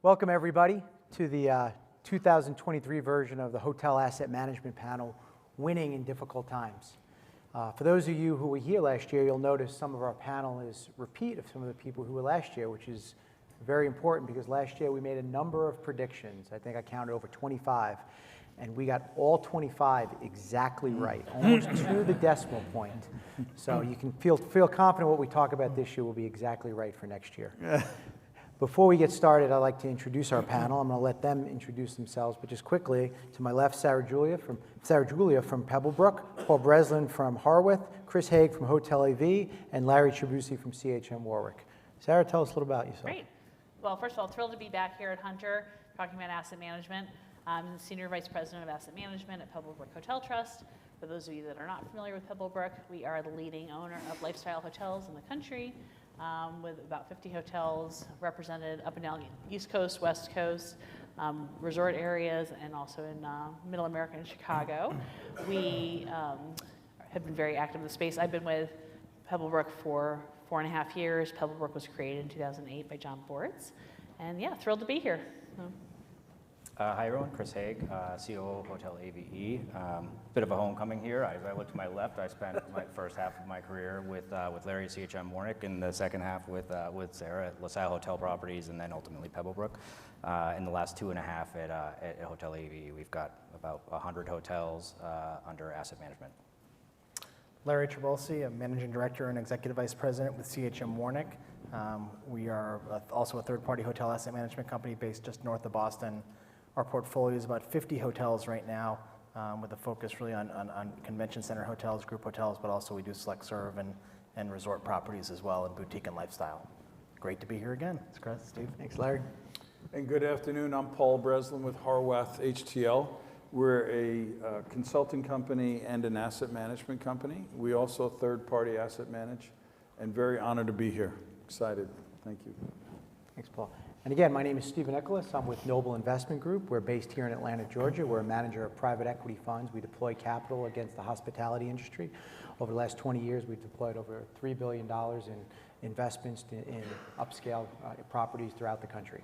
Welcome everybody to the 2023 version of the Hotel Asset Management Panel, Winning in Difficult Times. For those of you who were here last year, you'll notice some of our panel is repeat of some of the people who were last year, which is very important because last year we made a number of predictions. I think I counted over 25, and we got all 25 exactly right, almost to the decimal point. So you can feel confident what we talk about this year will be exactly right for next year. Before we get started, I'd like to introduce our panel. I'm going to let them introduce themselves, but just quickly, to my left, Sarah Julia from Pebblebrook, Paul Breslin from Harworth, Chris Haig from Hotel AV, and Larry Trabucci from CHM Warwick. Sarah, tell us a little about yourself. Great. Well, first of all, thrilled to be back here at Hunter talking about asset management. I'm the Senior Vice President of Asset Management at Pebblebrook Hotel Trust. For those of you that are not familiar with Pebblebrook, we are the leading owner of lifestyle hotels in the country, with about 50 hotels represented up and down the East Coast, West Coast, resort areas, and also in Middle America and Chicago. We have been very active in the space. I've been with Pebblebrook for 4.5 years. Pebblebrook was created in 2008 by John Boritz. And yeah, thrilled to be here. Hi everyone, Chris Haig, COO of Hotel AVE. Bit of a homecoming here. I look to my left. I spent my first half of my career with Larry at CHM Warwick, and the second half with Sarah at LaSalle Hotel Properties, and then ultimately Pebblebrook. In the last 2.5 at Hotel AVE, we've got about 100 hotels under asset management. Larry Trabucci, a Managing Director and Executive Vice President with CHM Warwick. We are also a third-party hotel asset management company based just north of Boston. Our portfolio is about 50 hotels right now, with a focus really on convention center hotels, group hotels, but also we do select serve and resort properties as well, and boutique and lifestyle. Great to be here again. It's Chris, Steve. Thanks, Larry. And good afternoon. I'm Paul Breslin with Harworth HTL. We're a consulting company and an asset management company. We also third-party asset manage, and very honored to be here. Excited. Thank you. Thanks, Paul. And again, my name is Stephen Nicholas. I'm with Noble Investment Group. We're based here in Atlanta, Georgia. We're a manager of private equity funds. We deploy capital against the hospitality industry. Over the last 20 years, we've deployed over $3 billion in investments in upscale properties throughout the country.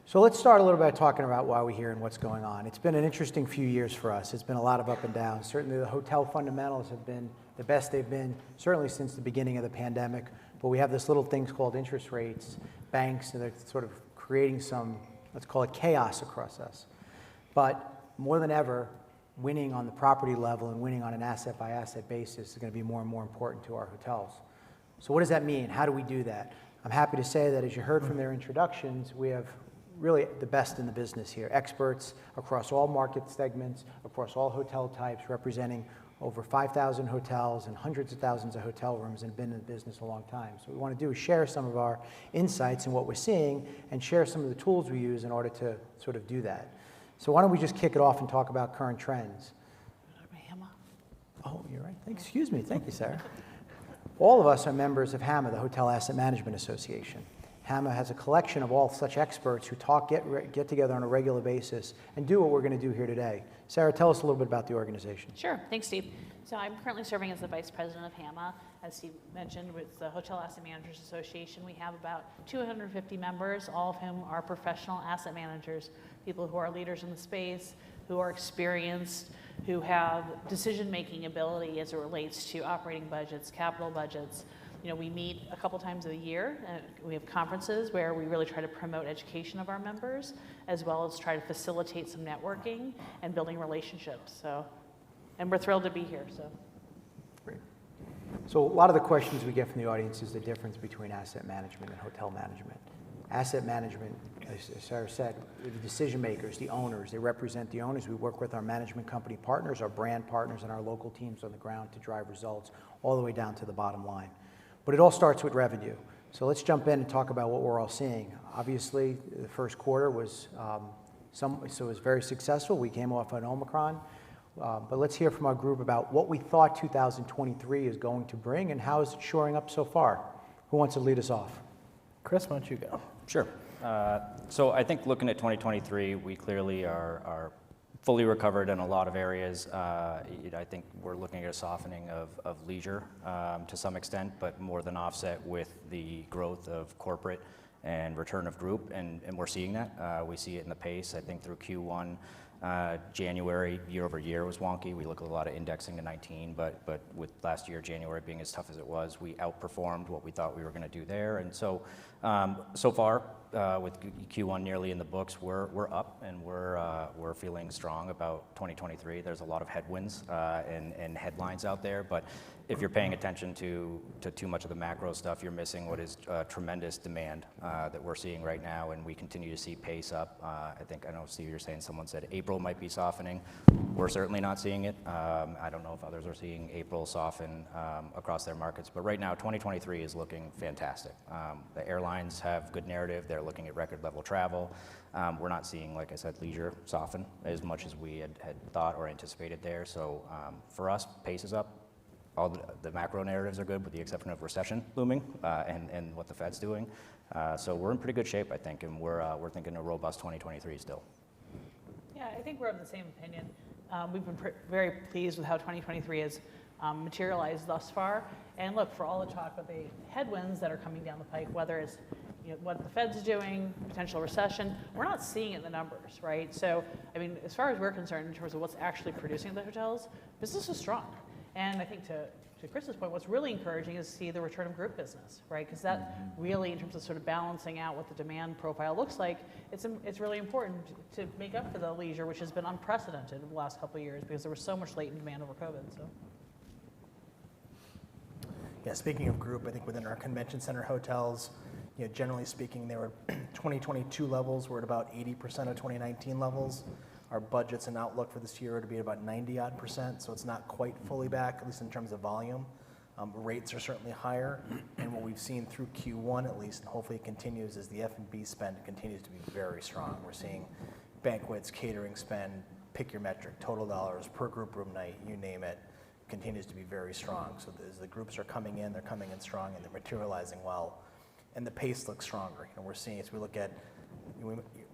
So let's start a little bit talking about why we're here and what's going on. It's been an interesting few years for us. It's been a lot of up and down. Certainly the hotel fundamentals have been the best they've been, certainly since the beginning of the pandemic. But we have this little things called interest rates, banks, and they're sort of creating some, let's call it chaos across us. But more than ever, winning on the property level and winning on an asset-by-asset basis is going to be more and more important to our hotels. So what does that mean? How do we do that? I'm happy to say that as you heard from their introductions, we have really the best in the business here. Experts across all market segments, across all hotel types, representing over 5,000 hotels and hundreds of thousands of hotel rooms, and have been in the business a long time. So what we want to do is share some of our insights and what we're seeing, and share some of the tools we use in order to sort of do that. So why don't we just kick it off and talk about current trends? HAMA. Oh, you're right. Excuse me. Thank you, Sarah. All of us are members of HAMA, the Hotel Asset Management Association. HAMA has a collection of all such experts who get together on a regular basis and do what we're going to do here today. Sarah, tell us a little bit about the organization. Sure. Thanks, Steve. So I'm currently serving as the Vice President of HAMA. As Steve mentioned, with the Hotel Asset Managers Association, we have about 250 members, all of whom are professional asset managers, people who are leaders in the space, who are experienced, who have decision-making ability as it relates to operating budgets, capital budgets. You know, we meet a couple times a year, and we have conferences where we really try to promote education of our members, as well as try to facilitate some networking and building relationships. So, and we're thrilled to be here. So, great. So a lot of the questions we get from the audience is the difference between asset management and hotel management. Asset management, as Sarah said, the decision makers, the owners, they represent the owners. We work with our management company partners, our brand partners, and our local teams on the ground to drive results all the way down to the bottom line. But it all starts with revenue. So let's jump in and talk about what we're all seeing. Obviously, the first quarter was it was very successful. We came off an Omicron. But let's hear from our group about what we thought 2023 is going to bring and how is it shoring up so far. Who wants to lead us off? Chris, why don't you go? Sure. So I think looking at 2023, we clearly are fully recovered in a lot of areas. I think we're looking at a softening of leisure to some extent, but more than offset with the growth of corporate and return of group, and we're seeing that. We see it in the pace. I think through Q1, January year over year was wonky. We look at a lot of indexing to 19, but with last year, January being as tough as it was, we outperformed what we thought we were going to do there. And so, so far, with Q1 nearly in the books, we're up and we're feeling strong about 2023. There's a lot of headwinds and headlines out there, but if you're paying attention to too much of the macro stuff, you're missing what is tremendous demand that we're seeing right now, and we continue to see pace up. I know, Steve, you're saying someone said April might be softening. We're certainly not seeing it. I don't know if others are seeing April soften across their markets, but right now, 2023 is looking fantastic. The airlines have good narrative. They're looking at record level travel. We're not seeing, like I said, leisure soften as much as we had thought or anticipated there. So for us, pace is up. All the macro narratives are good with the exception of recession looming and what the Fed's doing. So we're in pretty good shape, I think, and we're thinking a robust 2023 still. Yeah, I think we're of the same opinion. We've been very pleased with how 2023 has materialized thus far. And look, for all the talk of the headwinds that are coming down the pike, whether it's what the Fed's doing, potential recession, we're not seeing it in the numbers, right? So, I mean, as far as we're concerned in terms of what's actually producing the hotels, business is strong. And I think to Chris's point, what's really encouraging is to see the return of group business, right? Because that really, in terms of sort of balancing out what the demand profile looks like, it's really important to make up for the leisure, which has been unprecedented in the last couple of years because there was so much latent demand over COVID. So. Yeah, speaking of group, I think within our convention center hotels, generally speaking, they were 2022 levels were at about 80% of 2019 levels. Our budgets and outlook for this year are to be about 90-odd%, so it's not quite fully back, at least in terms of volume. Rates are certainly higher, and what we've seen through Q1 at least, and hopefully it continues, is the F&B spend continues to be very strong. We're seeing banquets, catering spend, pick your metric, total dollars per group room night, you name it, continues to be very strong. So as the groups are coming in, they're coming in strong and they're materializing well, and the pace looks stronger. We're seeing, as we look at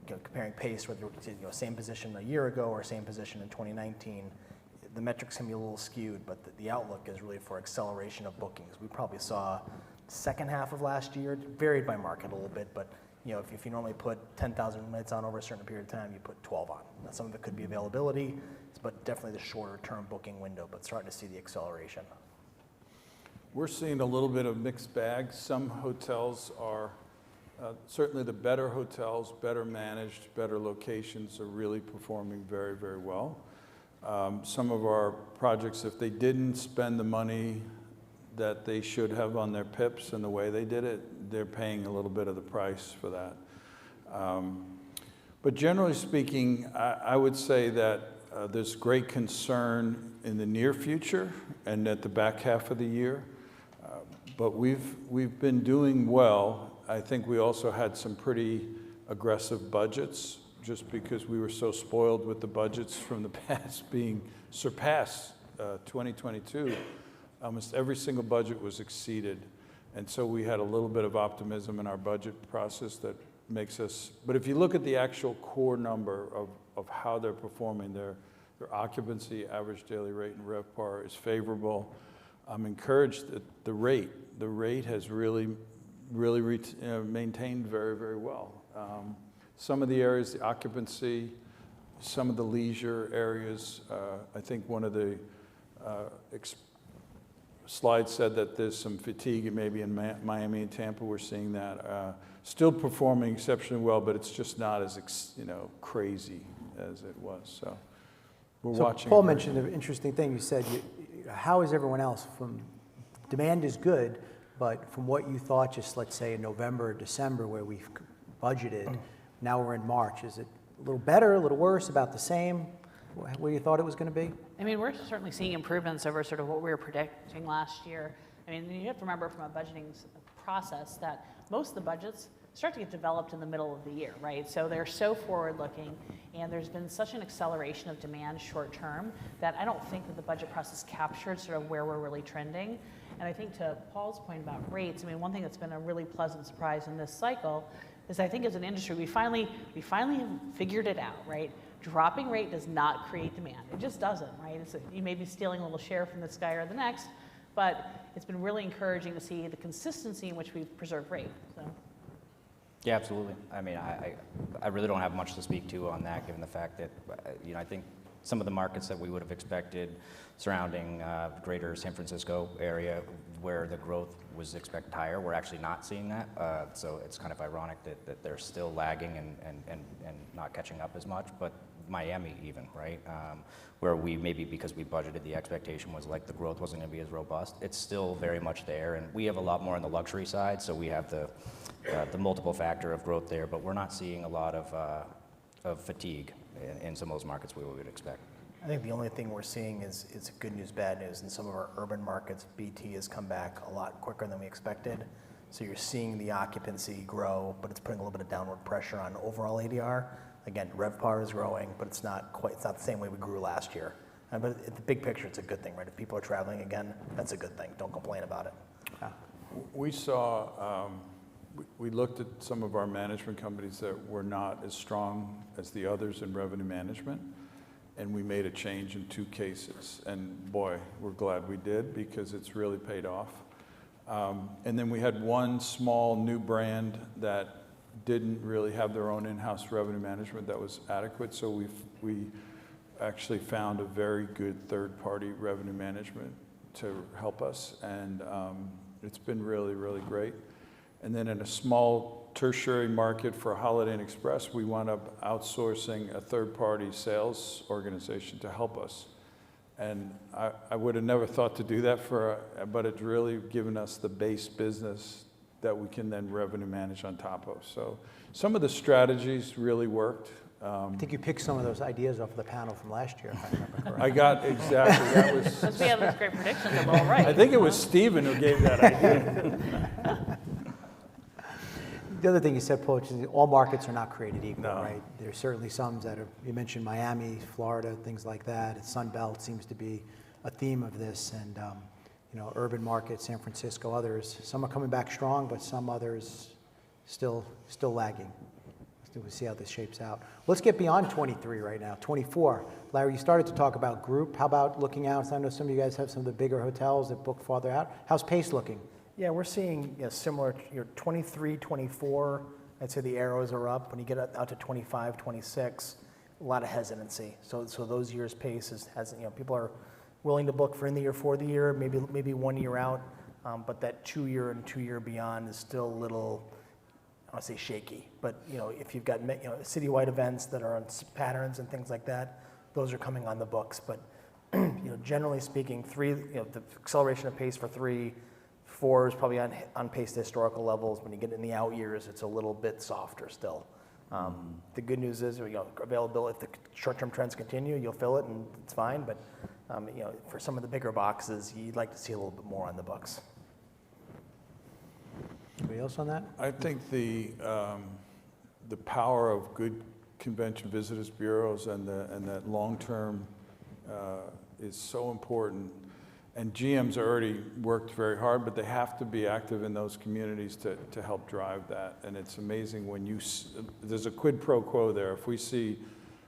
comparing pace, whether it's same position a year ago or same position in 2019, the metrics can be a little skewed, but the outlook is really for acceleration of bookings. We probably saw second half of last year, it varied by market a little bit, but if you normally put 10,000 room nights on over a certain period of time, you put 12 on. Now, some of it could be availability, but definitely the shorter term booking window, but starting to see the acceleration. We're seeing a little bit of mixed bag. Some hotels are certainly the better hotels, better managed, better locations are really performing very, very well. Some of our projects, if they didn't spend the money that they should have on their PIPs and the way they did it, they're paying a little bit of the price for that. But generally speaking, I would say that there's great concern in the near future and at the back half of the year. But we've been doing well. I think we also had some pretty aggressive budgets just because we were so spoiled with the budgets from the past being surpassed 2022. Almost every single budget was exceeded. And so we had a little bit of optimism in our budget process that makes us, but if you look at the actual core number of how they're performing, their occupancy, average daily rate, and RevPAR is favorable. I'm encouraged that the rate has really maintained very, very well. Some of the areas, the occupancy, some of the leisure areas, I think one of the slides said that there's some fatigue maybe in Miami and Tampa. We're seeing that. Still performing exceptionally well, but it's just not as crazy as it was. So we're watching. Paul mentioned an interesting thing. You said, how is everyone else? Demand is good, but from what you thought, just let's say in November or December where we've budgeted, now we're in March. Is it a little better, a little worse, about the same, where you thought it was going to be? I mean, we're certainly seeing improvements over sort of what we were predicting last year. I mean, you have to remember from a budgeting process that most of the budgets start to get developed in the middle of the year, right? So they're so forward-looking, and there's been such an acceleration of demand short-term that I don't think that the budget process captured sort of where we're really trending. And I think to Paul's point about rates, I mean, one thing that's been a really pleasant surprise in this cycle is I think as an industry, we finally have figured it out, right? Dropping rate does not create demand. It just doesn't, right? You may be stealing a little share from this guy or the next, but it's been really encouraging to see the consistency in which we've preserved rate. So. Yeah, absolutely. I mean, I really don't have much to speak to on that, given the fact that, I think some of the markets that we would have expected surrounding greater San Francisco area where the growth was expected higher, we're actually not seeing that. So it's kind of ironic that they're still lagging and not catching up as much. But Miami even, right? Where we maybe because we budgeted, the expectation was like the growth wasn't going to be as robust. It's still very much there, and we have a lot more on the luxury side, so we have the multiple factor of growth there, but we're not seeing a lot of fatigue in some of those markets we would expect. I think the only thing we're seeing is good news, bad news. In some of our urban markets, BT has come back a lot quicker than we expected. So you're seeing the occupancy grow, but it's putting a little bit of downward pressure on overall ADR. Again, RevPAR is growing, but it's not the same way we grew last year. But at the big picture, it's a good thing, right? If people are traveling again, that's a good thing. Don't complain about it. We saw, we looked at some of our management companies that were not as strong as the others in revenue management, and we made a change in 2 cases. And boy, we're glad we did, because it's really paid off. And then we had one small new brand that didn't really have their own in-house revenue management that was adequate, so we actually found a very good third-party revenue management to help us, and it's been really, really great. And then in a small tertiary market for Holiday Inn Express, we wound up outsourcing a third-party sales organization to help us. And I would have never thought to do that but it's really given us the base business that we can then revenue manage on top of. So some of the strategies really worked. I think you picked some of those ideas off the panel from last year, if I remember correctly. I got exactly, that was, Because we have those great predictions of all right. I think it was Stephen who gave that idea. The other thing you said, Paul, is all markets are not created equal, No. right? There's certainly some that are, you mentioned Miami, Florida, things like that. Sun Belt seems to be a theme of this, and urban markets, San Francisco, others. Some are coming back strong, but some others still lagging. We'll see how this shapes out. Let's get beyond 23 right now, 24. Larry, you started to talk about group. How about looking out? I know some of you guys have some of the bigger hotels that book farther out. How's pace looking? Yeah, we're seeing similar, 23, 24, I'd say the arrows are up. When you get out to 25, 26, a lot of hesitancy. So those years' pace people are willing to book for in the year, for the year, maybe 1 year out, but that 2 year and 2 year beyond is still a little, I don't want to say shaky, but if you've got citywide events that are on patterns and things like that, those are coming on the books. But generally speaking, the acceleration of pace for 3, 4 is probably on pace to historical levels. When you get in the out years, it's a little bit softer still. The good news is, availability. If the short-term trends continue, you'll fill it and it's fine. But for some of the bigger boxes, you'd like to see a little bit more on the books. Anybody else on that? I think the power of good convention visitors bureaus and that long-term is so important. And GMs already worked very hard, but they have to be active in those communities to help drive that. And it's amazing when there's a quid pro quo there. If we see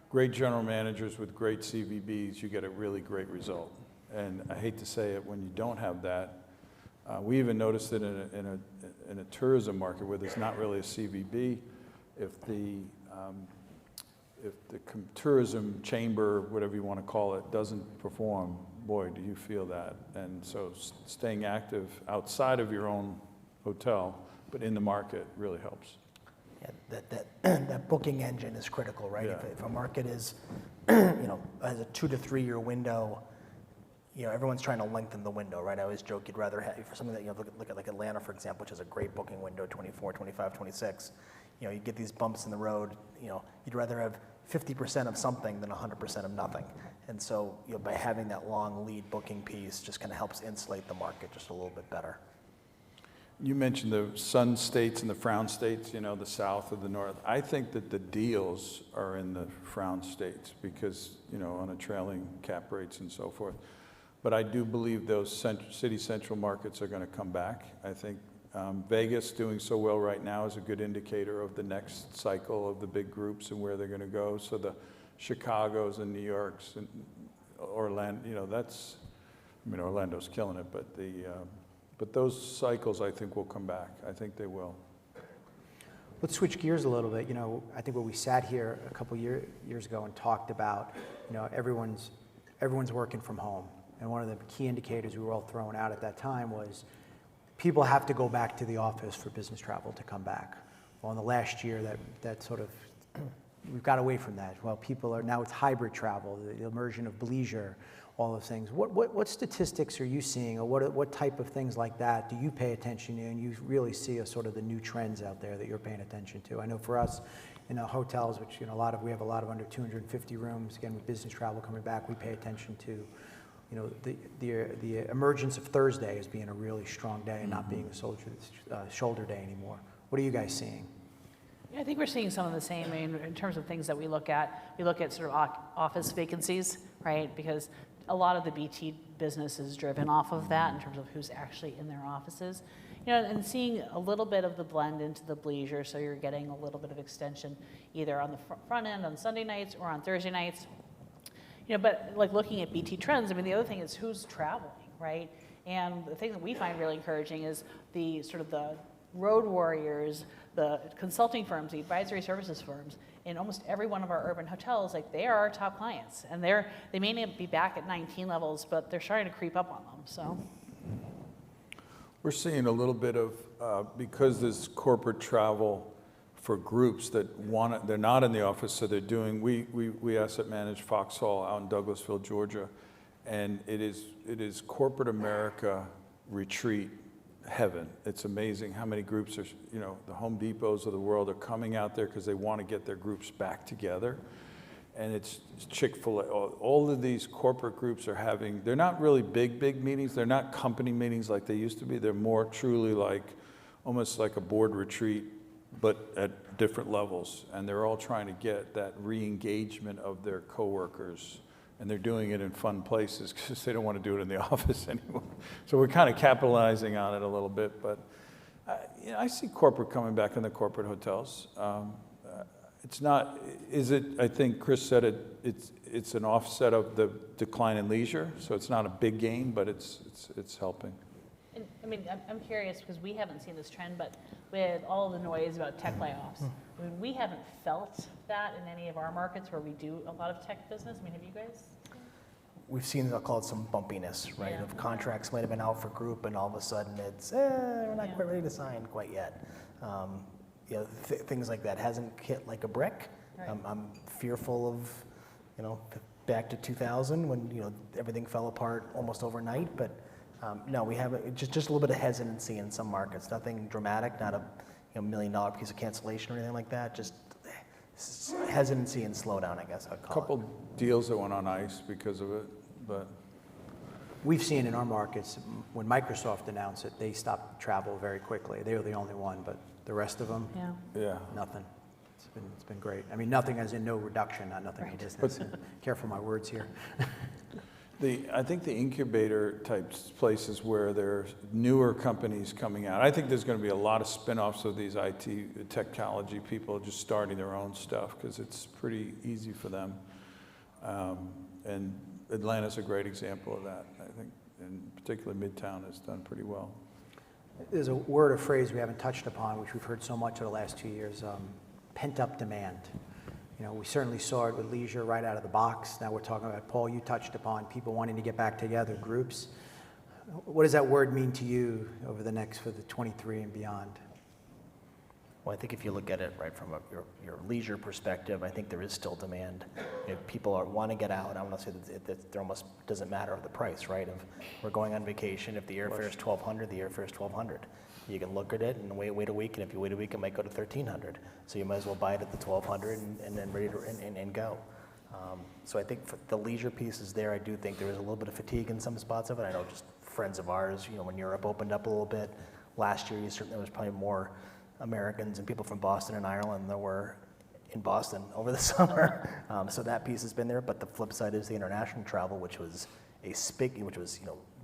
great general managers with great CVBs, you get a really great result. And I hate to say it, when you don't have that, we even noticed it in a tourism market where there's not really a CVB. If the tourism chamber, whatever you want to call it, doesn't perform, boy, do you feel that. And so staying active outside of your own hotel, but in the market, really helps. Yeah, that booking engine is critical, right? Yeah. If a market is, has a 2 to 3 year window, everyone's trying to lengthen the window, right? I always joke you'd rather have, for something that, look at like Atlanta, for example, which has a great booking window, 24, 25, 26. You get these bumps in the road, you'd rather have 50% of something than 100% of nothing. And so, by having that long lead booking piece just kind of helps insulate the market just a little bit better. You mentioned the sun states and the frown states, the south or the north. I think that the deals are in the frown states because, on a trailing cap rates and so forth. But I do believe those city central markets are going to come back. I think Vegas doing so well right now is a good indicator of the next cycle of the big groups and where they're going to go. So the Chicago's and New York's and Orlando, Orlando's killing it, but those cycles I think will come back. I think they will. Let's switch gears a little bit. You know, I think when we sat here a couple years ago and talked about, you know, everyone's working from home. And one of the key indicators we were all throwing out at that time was people have to go back to the office for business travel to come back. Well, in the last year, that sort of, we've got away from that. Well, now it's hybrid travel, the immersion of leisure, all those things. What statistics are you seeing, or what type of things like that do you pay attention to, and you really see as sort of the new trends out there that you're paying attention to? I know for us, in the hotels, which, you know, we have a lot of under 250 rooms, again, with business travel coming back, we pay attention to, you know, the emergence of Thursday as being a really strong day and not being a shoulder day anymore. What are you guys seeing? Yeah, I think we're seeing some of the same. I mean, in terms of things that we look at sort of office vacancies, right? Because a lot of the BT business is driven off of that in terms of who's actually in their offices. You know, and seeing a little bit of the blend into the leisure, so you're getting a little bit of extension either on the front end on Sunday nights or on Thursday nights. You know, but like looking at BT trends, I mean, the other thing is who's traveling, right? And the thing that we find really encouraging is the sort of the road warriors, the consulting firms, the advisory services firms, in almost every one of our urban hotels, like they are our top clients. And they may not be back at 19 levels, but they're starting to creep up on them, so. We're seeing a little bit of, because there's corporate travel for groups that they're not in the office, so they're doing, we asset manage Foxhall out in Douglasville, Georgia, and it is corporate America retreat heaven. It's amazing how many groups are, you know, the Home Depots of the world are coming out there because they want to get their groups back together. And it's Chick-fil-A, all of these corporate groups are having, they're not really big meetings. They're not company meetings like they used to be. They're more truly like, almost like a board retreat, but at different levels. And they're all trying to get that re-engagement of their coworkers. And they're doing it in fun places because they don't want to do it in the office anymore. So we're kind of capitalizing on it a little bit. But you know, I see corporate coming back in the corporate hotels. It's not, I think Chris said it's an offset of the decline in leisure. So it's not a big gain, but it's helping. And, I mean, I'm curious because we haven't seen this trend, but with all the noise about tech layoffs, I mean, we haven't felt that in any of our markets where we do a lot of tech business. I mean, have you guys? We've seen, I'll call it some bumpiness, right? Yeah. Of contracts might have been out for group, and all of a sudden it's, we're not quite ready to sign quite yet. You know, things like that hasn't hit like a brick. Right. I'm fearful of, you know, back to 2000 when, you know, everything fell apart almost overnight. But no, we have just a little bit of hesitancy in some markets. Nothing dramatic, not a $1 million piece of cancellation or anything like that. Just hesitancy and slowdown, I guess I'd call it. A couple deals that went on ice because of it, but. We've seen in our markets, when Microsoft announced it, they stopped travel very quickly. They were the only one, but the rest of them, Yeah. nothing. It's been great. I mean, nothing as in no reduction, not nothing in business. Careful my words here. I think the incubator type places where there's newer companies coming out, I think there's going to be a lot of spin-offs of these IT technology people just starting their own stuff because it's pretty easy for them. And Atlanta's a great example of that, I think, and particularly Midtown has done pretty well. There's a word or phrase we haven't touched upon, which we've heard so much over the last 2 years, pent-up demand. You know, we certainly saw it with leisure right out of the box. Now we're talking about, Paul, you touched upon people wanting to get back together, groups. What does that word mean to you over the next, for the 23 and beyond? Well, I think if you look at it right from your leisure perspective, I think there is still demand. If people want to get out, I want to say that there almost doesn't matter the price, right? If we're going on vacation, if the airfare is $1,200, the airfare is $1,200. You can look at it and wait a week, and if you wait a week, it might go to $1,300. So you might as well buy it at the $1,200 and then ready to and go. So I think for the leisure piece is there. I do think there is a little bit of fatigue in some spots of it. I know just friends of ours, you know, when Europe opened up a little bit last year, there was probably more Americans and people from Boston and Ireland than there were in Boston over the summer. So that piece has been there. But the flip side is the international travel, which was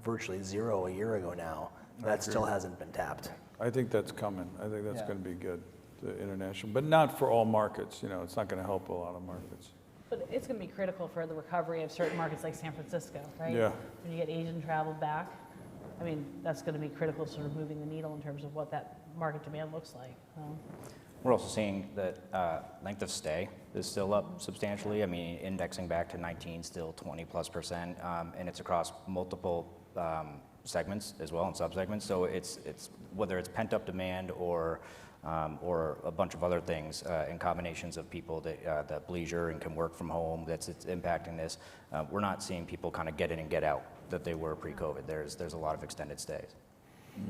virtually zero a year ago now. That still hasn't been tapped. I think that's coming. I think that's Yeah. going to be good, the international, but not for all markets. You know, it's not going to help a lot of markets. But it's going to be critical for the recovery of certain markets like San Francisco, right? Yeah. When you get Asian travel back, I mean, that's going to be critical, sort of moving the needle in terms of what that market demand looks like. We're also seeing that length of stay is still up substantially. I mean, indexing back to 19, still 20+%, and it's across multiple segments as well and subsegments. So it's whether it's pent-up demand or a bunch of other things in combinations of people that leisure and can work from home. It's impacting this. We're not seeing people kind of get in and get out that they were pre-COVID. There's a lot of extended stays.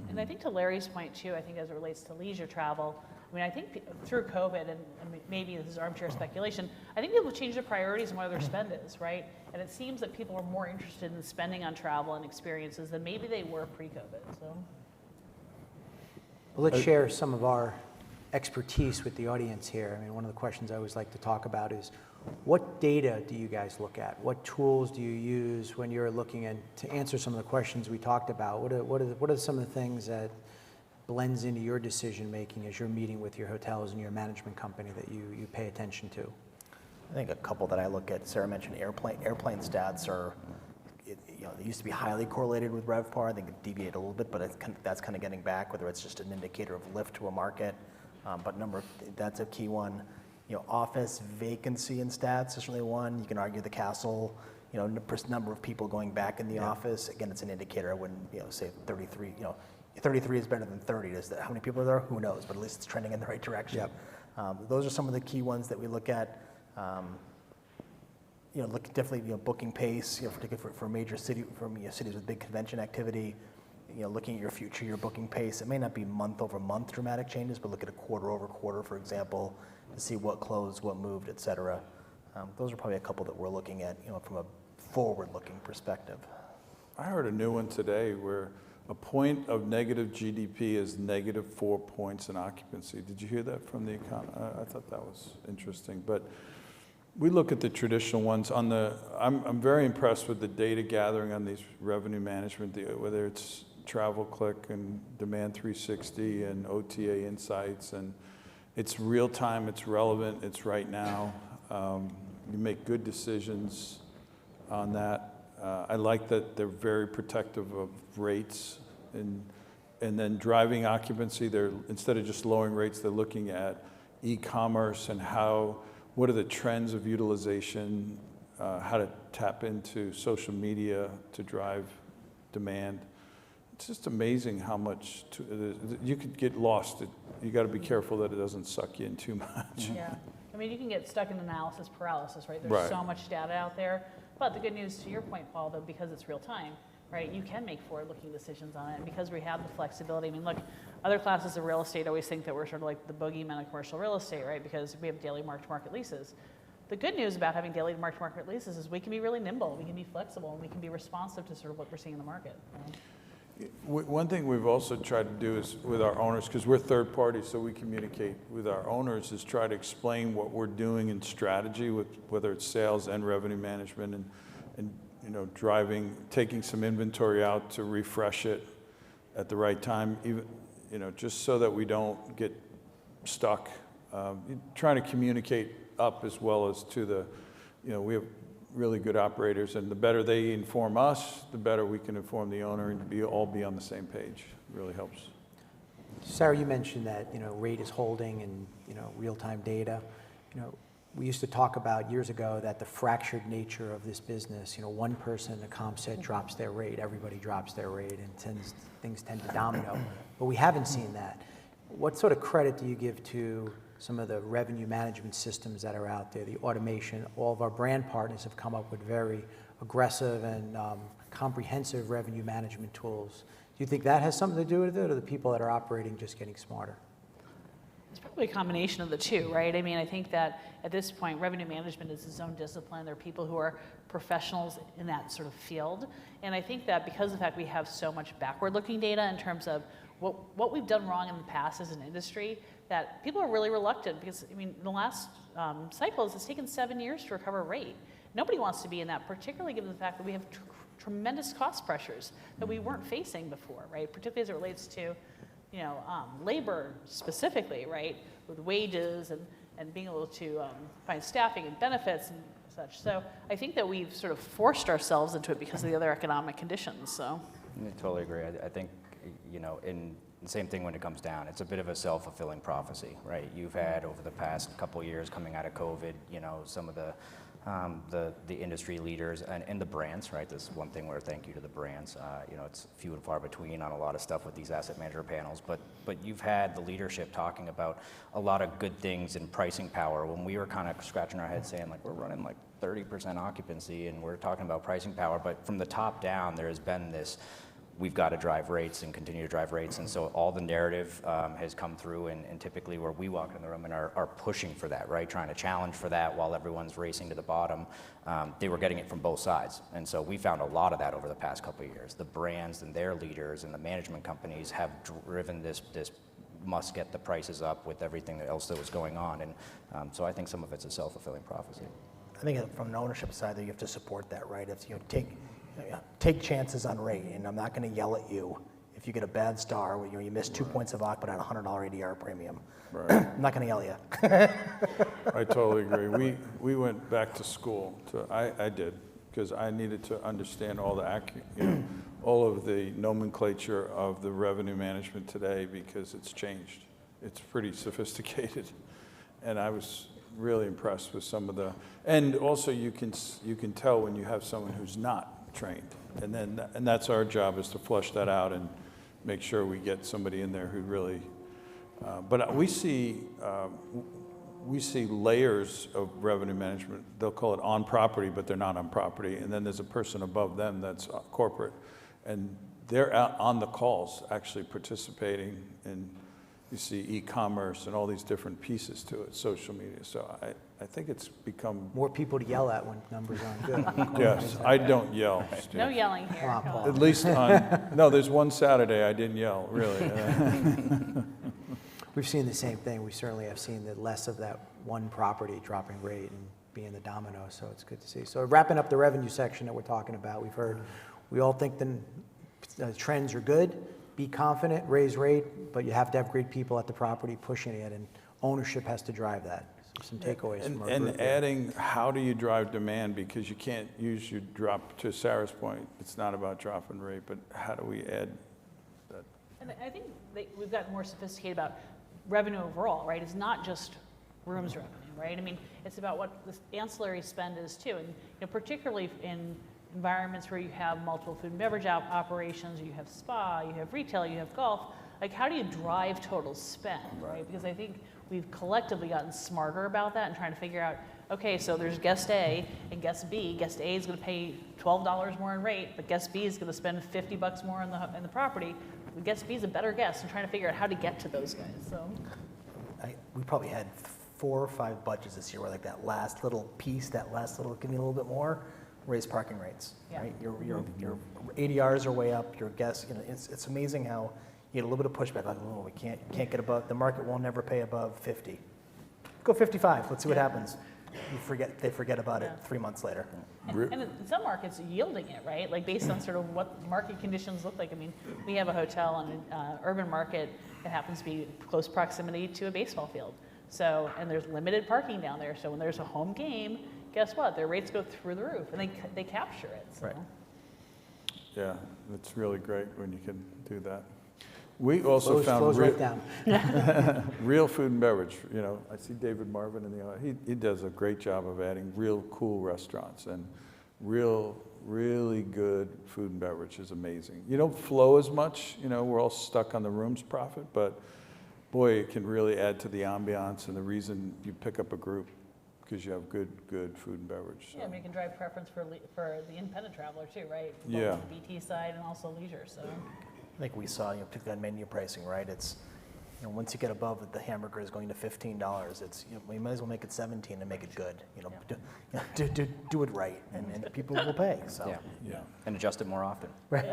And I think to Larry's point too, I think as it relates to leisure travel, I mean, I think through COVID, and maybe this is armchair speculation, I think people change their priorities and where their spend is, right? And it seems that people are more interested in spending on travel and experiences than maybe they were pre-COVID, so. Well, let's share some of our expertise with the audience here. I mean, one of the questions I always like to talk about is, what data do you guys look at? What tools do you use when you're looking at, to answer some of the questions we talked about? What are some of the things that blends into your decision making as you're meeting with your hotels and your management company that you pay attention to? I think a couple that I look at, Sarah mentioned airplane stats are, they used to be highly correlated with RevPAR. I think it deviated a little bit, but that's kind of getting back, whether it's just an indicator of lift to a market. But that's a key one. Office vacancy and stats is really one. You can argue the Castle, number of people going back in the office. Again, it's an indicator. I wouldn't, say 33. 33 is better than 30. How many people are there? Who knows? But at least it's trending in the right direction. Yep. Those are some of the key ones that we look at. Definitely, booking pace, particularly for major cities with big convention activity. Looking at your future year booking pace. It may not be month over month dramatic changes, but look at a quarter over quarter, for example, to see what closed, what moved, et cetera. Those are probably a couple that we're looking at, from a forward-looking perspective. I heard a new one today where a point of negative GDP is negative 4 points in occupancy. Did you hear that from the economy? I thought that was interesting. But we look at the traditional ones. I'm very impressed with the data gathering on these revenue management, whether it's Travel Click and Demand 360 and OTA Insights, and it's real time, it's relevant, it's right now. You make good decisions on that. I like that they're very protective of rates, and then driving occupancy. They're, instead of just lowering rates, they're looking at e-commerce and what are the trends of utilization, how to tap into social media to drive demand. It's just amazing how much you could get lost. You got to be careful that it doesn't suck you in too much. Yeah, I mean, you can get stuck in analysis paralysis, right? There's so much data out there. But the good news, to your point, Paul, though, because it's real time, right, you can make forward-looking decisions on it. And because we have the flexibility, I mean, look, other classes of real estate always think that we're sort of like the boogeyman of commercial real estate, right, because we have daily mark-to-market leases. The good news about having daily mark-to-market leases is we can be really nimble, we can be flexible, and we can be responsive to sort of what we're seeing in the market. One thing we've also tried to do is with our owners, because we're third party, so we communicate with our owners, is try to explain what we're doing in strategy, with whether it's sales and revenue management, and taking some inventory out to refresh it at the right time, even just so that we don't get stuck. Trying to communicate up as well as to the, we have really good operators, and the better they inform us, the better we can inform the owner and all be on the same page. It really helps. Sarah, you mentioned that rate is holding and real-time data. We used to talk about years ago that the fractured nature of this business, one person in the comp set drops their rate, everybody drops their rate, and things tend to domino. But we haven't seen that. What sort of credit do you give to some of the revenue management systems that are out there, the automation? All of our brand partners have come up with very aggressive and comprehensive revenue management tools. Do you think that has something to do with it, or the people that are operating just getting smarter? It's probably a combination of the two, right? I mean, I think that at this point, revenue management is its own discipline. There are people who are professionals in that sort of field. And I think that because of the fact we have so much backward-looking data in terms of what we've done wrong in the past as an industry, that people are really reluctant because, I mean, the last cycles, it's taken 7 years to recover rate. Nobody wants to be in that, particularly given the fact that we have tremendous cost pressures that we weren't facing before, right? Particularly as it relates to, labor specifically, right? With wages and being able to find staffing and benefits and such. So I think that we've sort of forced ourselves into it because of the other economic conditions, so. I totally agree. I think, in same thing when it comes down. It's a bit of a self-fulfilling prophecy, right? You've had over the past couple of years coming out of COVID, you know, some of the industry leaders and the brands, right? This is one thing where thank you to the brands. You know, it's few and far between on a lot of stuff with these asset manager panels, but you've had the leadership talking about a lot of good things in pricing power when we were kind of scratching our heads saying like, we're running like 30% occupancy and we're talking about pricing power, but from the top down, there has been this, we've got to drive rates and continue to drive rates. And so all the narrative has come through and typically where we walk in the room and are pushing for that, right? Trying to challenge for that while everyone's racing to the bottom. They were getting it from both sides. And so we found a lot of that over the past couple of years. The brands and their leaders and the management companies have driven this must get the prices up with everything else that was going on. And so I think some of it's a self-fulfilling prophecy. I think from an ownership side, that you have to support that, right? If you take chances on rate, and I'm not going to yell at you if you get a bad star, where you miss 2 points of occ but at a $100 ADR premium. Right. I'm not going to yell at you. I totally agree. We went back to school. I did, because I needed to understand all all of the nomenclature of the revenue management today, because it's changed. It's pretty sophisticated, and I was really impressed with some of and also you can tell when you have someone who's not trained, and that's our job, is to flush that out and make sure we get somebody in there who really. But we see layers of revenue management. They'll call it on property, but they're not on property. And then there's a person above them that's corporate, and they're out on the calls actually participating. And you see e-commerce and all these different pieces to it, social media. So I think it's become More people to yell at when numbers aren't good. Yes, I don't yell, Steve. No yelling here. Come on, Paul. At least no, there's one Saturday I didn't yell, really. We've seen the same thing. We certainly have seen the less of that one property dropping rate and being the domino, so it's good to see. So wrapping up the revenue section that we're talking about, we've heard, we all think the trends are good. Be confident, raise rate, but you have to have great people at the property pushing it, and ownership has to drive that. So some takeaways from our group And there. adding, how do you drive demand? Because you can't use your drop, to Sarah's point, it's not about dropping rate, but how do we add that? And I think we've gotten more sophisticated about revenue overall, right? It's not just rooms revenue, right? I mean, it's about what the ancillary spend is too. And particularly in environments where you have multiple food and beverage operations, you have spa, you have retail, you have golf, like how do you drive total spend, right? Because I think we've collectively gotten smarter about that and trying to figure out, okay, so there's guest A and guest B. Guest A is going to pay $12 more in rate, but guest B is going to spend $50 more in the property. Guest B is a better guest, and trying to figure out how to get to those guys. So We probably had 4 or 5 budgets this year where like that last little piece, give me a little bit more, raise parking rates, Yeah. right? Your ADRs are way up, your guests, it's amazing how you get a little bit of pushback, like, oh, we can't get above, the market will never pay above 50. Go 55, let's see what happens. They forget about it 3 months later. And in some markets, yielding it, right? Like based on sort of what market conditions look like. I mean, we have a hotel in an urban market that happens to be close proximity to a baseball field. So, and there's limited parking down there. So when there's a home game, guess what? Their rates go through the roof, and they capture it. So. Right. Yeah, it's really great when you can do that. We also found flows right down. real food and beverage. I see David Marvin in the audience. He does a great job of adding real cool restaurants, and really good food and beverage is amazing. You don't flow as much, we're all stuck on the rooms profit, but boy, it can really add to the ambiance and the reason you pick up a group, because you have good food and beverage. So. Yeah, I mean, you can drive preference for the independent traveler too, right? Both Yeah. the BT side and also leisure. So. I think we saw, particularly on menu pricing, right? It's, once you get above it, the hamburger is going to $15. It's, we might as well make it 17 and make it good. Do it right, and people will pay. So. Yeah. And adjust it more often. Right.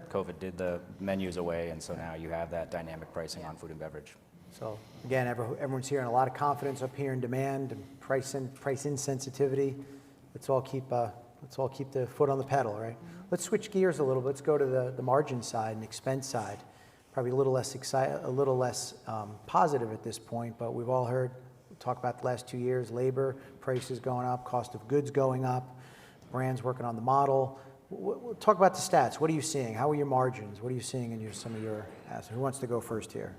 COVID did the menus away, and so now you have that dynamic pricing on food and beverage. So again, everyone's hearing a lot of confidence up here in demand and price insensitivity. Let's all keep the foot on the pedal, right? Let's switch gears a little bit. Let's go to the margin side and expense side. Probably a little less positive at this point, but we've all heard talk about the last 2 years, labor prices going up, cost of goods going up, brands working on the model. We'll talk about the stats. What are you seeing? How are your margins? What are you seeing in some of your assets? Who wants to go first here?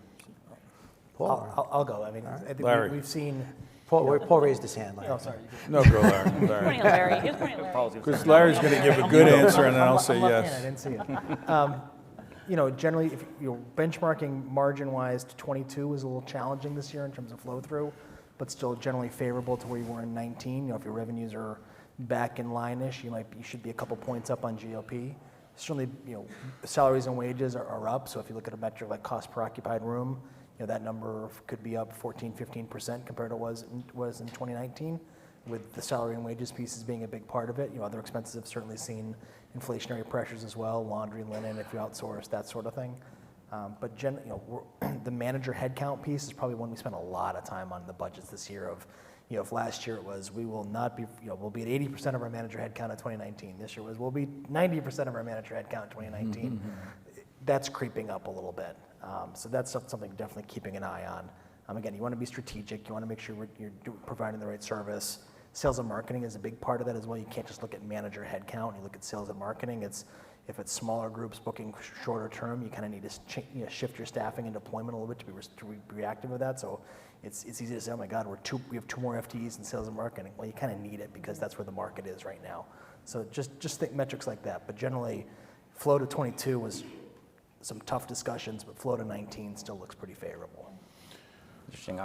Paul? I'll go. I mean, I think Larry. we've seen. Paul raised his hand. Oh, sorry. No, go Larry. Pointing Larry. at Larry. He was pointing at Larry. Paul's gonna Because say Larry's going to give a good answer, and then I'll say I'm left-handed, I yes. didn't see it. Generally, if you're benchmarking margin-wise to 22 was a little challenging this year in terms of flow-through, but still generally favorable to where you were in 19. If your revenues are back in line-ish, you should be a couple points up on GOP. Certainly, salaries and wages are up. So if you look at a metric like cost per occupied room, that number could be up 14, 15% compared to was in 2019, with the salary and wages pieces being a big part of it. Other expenses have certainly seen inflationary pressures as well, laundry, linen, if you outsource, that sort of thing. But the manager headcount piece is probably one we spent a lot of time on in the budgets this year. If last year it was we will not be, we'll be at 80% of our manager headcount in 2019. This year was we'll be 90% of our manager headcount in 2019. That's creeping up a little bit. So that's something definitely keeping an eye on. Again, you want to be strategic. You want to make sure you're providing the right service. Sales and marketing is a big part of that as well. You can't just look at manager headcount. You look at sales and marketing. If it's smaller groups booking shorter term, you kind of need to shift your staffing and deployment a little bit to be reactive with that. So it's easy to say, oh my God, we have 2 more FTEs in sales and marketing. Well, you kind of need it because that's where the market is right now. So just think metrics like that. But generally, flow to 22 was some tough discussions, but flow to 19 still looks pretty favorable. Interesting.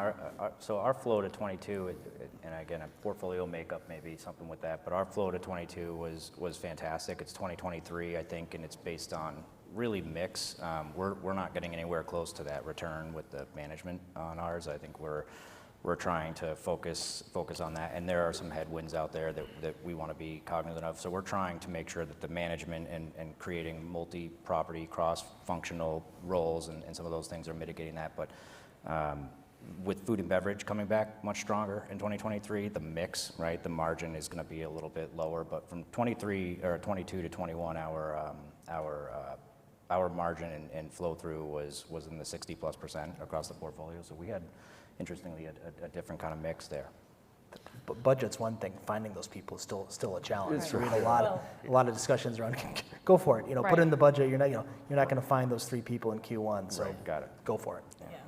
So our flow to 22, and again, a portfolio makeup maybe something with that, but our flow to 22 was fantastic. It's 2023, I think, and it's based on really mix. We're not getting anywhere close to that return with the management on ours. I think we're trying to focus on that, and there are some headwinds out there that we want to be cognizant of. So we're trying to make sure that the management and creating multi-property, cross-functional roles and some of those things are mitigating that. But with food and beverage coming back much stronger in 2023, the mix, right, the margin is going to be a little bit lower. But from 23 or 22 to 21, our margin and flow through was in the 60+% across the portfolio. So we had, interestingly, a different kind of mix there. But budget's one thing. Finding those people is still a challenge. It's So we had right. a lot of discussions around. Go for it. Put Right. it in the budget. You're not going to find those 3 people in Q1. So Right, got it. Go for it. Yeah.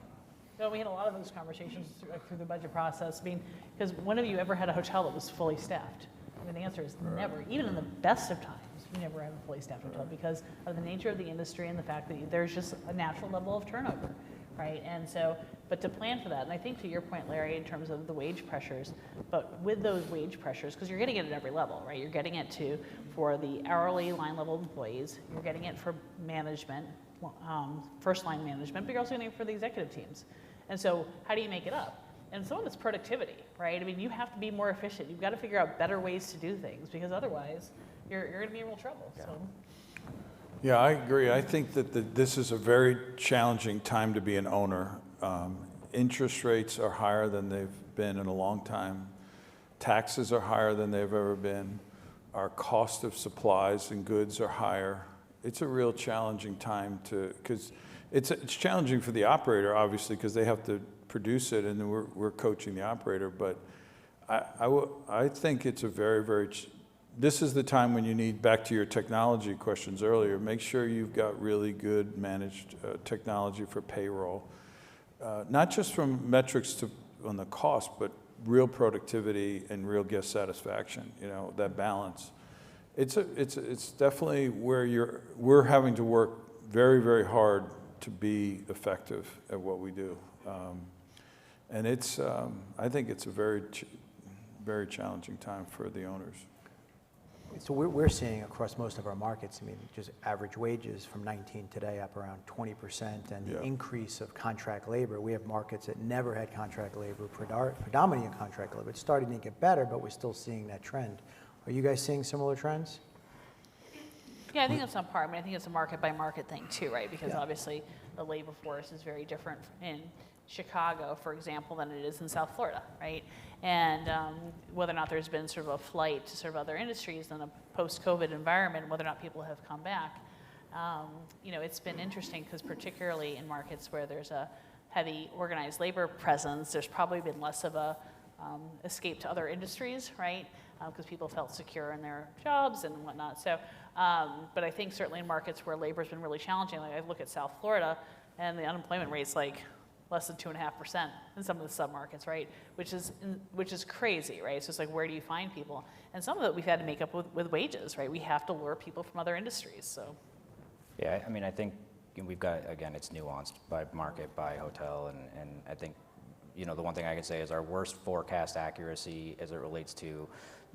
No, we had a lot of those conversations through the budget process. I mean, because when have you ever had a hotel that was fully staffed? I mean, the answer is never. Even in the best of times, you never have a fully staffed hotel because of the nature of the industry and the fact that there's just a natural level of turnover, right? And so, but to plan for that, and I think to your point, Larry, in terms of the wage pressures, but with those wage pressures, because you're getting it at every level, right? You're getting it for the hourly line level employees, you're getting it for management, first line management, but you're also getting it for the executive teams. And so how do you make it up? And some of it's productivity, right? I mean, you have to be more efficient. You've got to figure out better ways to do things because otherwise you're going to be in real trouble. Yeah. So. Yeah, I agree. I think that this is a very challenging time to be an owner. Interest rates are higher than they've been in a long time. Taxes are higher than they've ever been. Our cost of supplies and goods are higher. It's a real challenging time because it's challenging for the operator, obviously, because they have to produce it, and then we're coaching the operator. But I think it's a very, very. This is the time when you need, back to your technology questions earlier, make sure you've got really good managed technology for payroll, not just from metrics on the cost, but real productivity and real guest satisfaction. That balance. It's definitely where we're having to work very, very hard to be effective at what we do. And I think it's a very, very challenging time for the owners. So we're seeing across most of our markets, I mean, just average wages from 19 today up around 20%, and the increase of contract labor. We have markets that never had contract labor, predominantly in contract labor. It's starting to get better, but we're still seeing that trend. Are you guys seeing similar trends? Yeah, I think that's on par. I mean, I think it's a market by market thing too, right? Because obviously the labor force is very different in Chicago, for example, than it is in South Florida, right? And whether or not there's been sort of a flight to sort of other industries in a post-COVID environment, whether or not people have come back, it's been interesting because particularly in markets where there's a heavy organized labor presence, there's probably been less of a escape to other industries, right? because people felt secure in their jobs and whatnot. So, but I think certainly in markets where labor's been really challenging, like I look at South Florida, and the unemployment rate's like less than 2.5% in some of the submarkets, right? Which is crazy, right? So it's like, where do you find people? And some of it we've had to make up with wages, right? We have to lure people from other industries, so. Yeah, I mean, I think we've got, again, it's nuanced by market, by hotel, and I think, the one thing I can say is our worst forecast accuracy as it relates to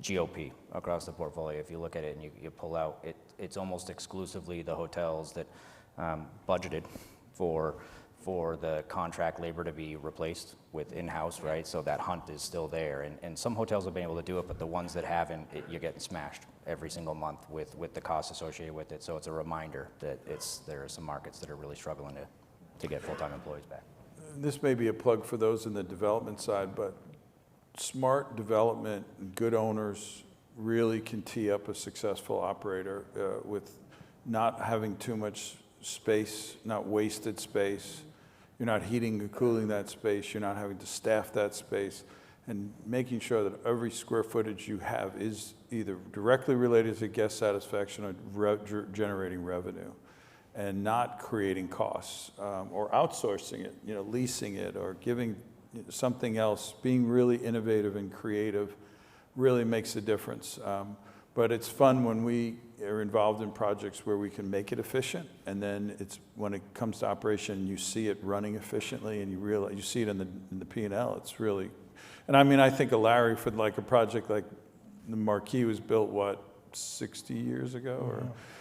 GOP across the portfolio. If you look at it and you pull out, it's almost exclusively the hotels that budgeted for the contract labor to be replaced with in-house, right? So that hunt is still there. And some hotels have been able to do it, but the ones that haven't, you're getting smashed every single month with the costs associated with it. So it's a reminder that there are some markets that are really struggling to get full-time employees back. This may be a plug for those in the development side, but smart development, good owners really can tee up a successful operator with not having too much space, not wasted space. You're not heating and cooling that space. You're not having to staff that space, and making sure that every square footage you have is either directly related to guest satisfaction or generating revenue, and not creating costs or outsourcing it, leasing it or giving something else. Being really innovative and creative really makes a difference. But it's fun when we are involved in projects where we can make it efficient, and then it's when it comes to operation, you see it running efficiently, and you see it in the P&L. It's really, and I mean, I think of Larry for like a project like the Marquee was built, 60 years ago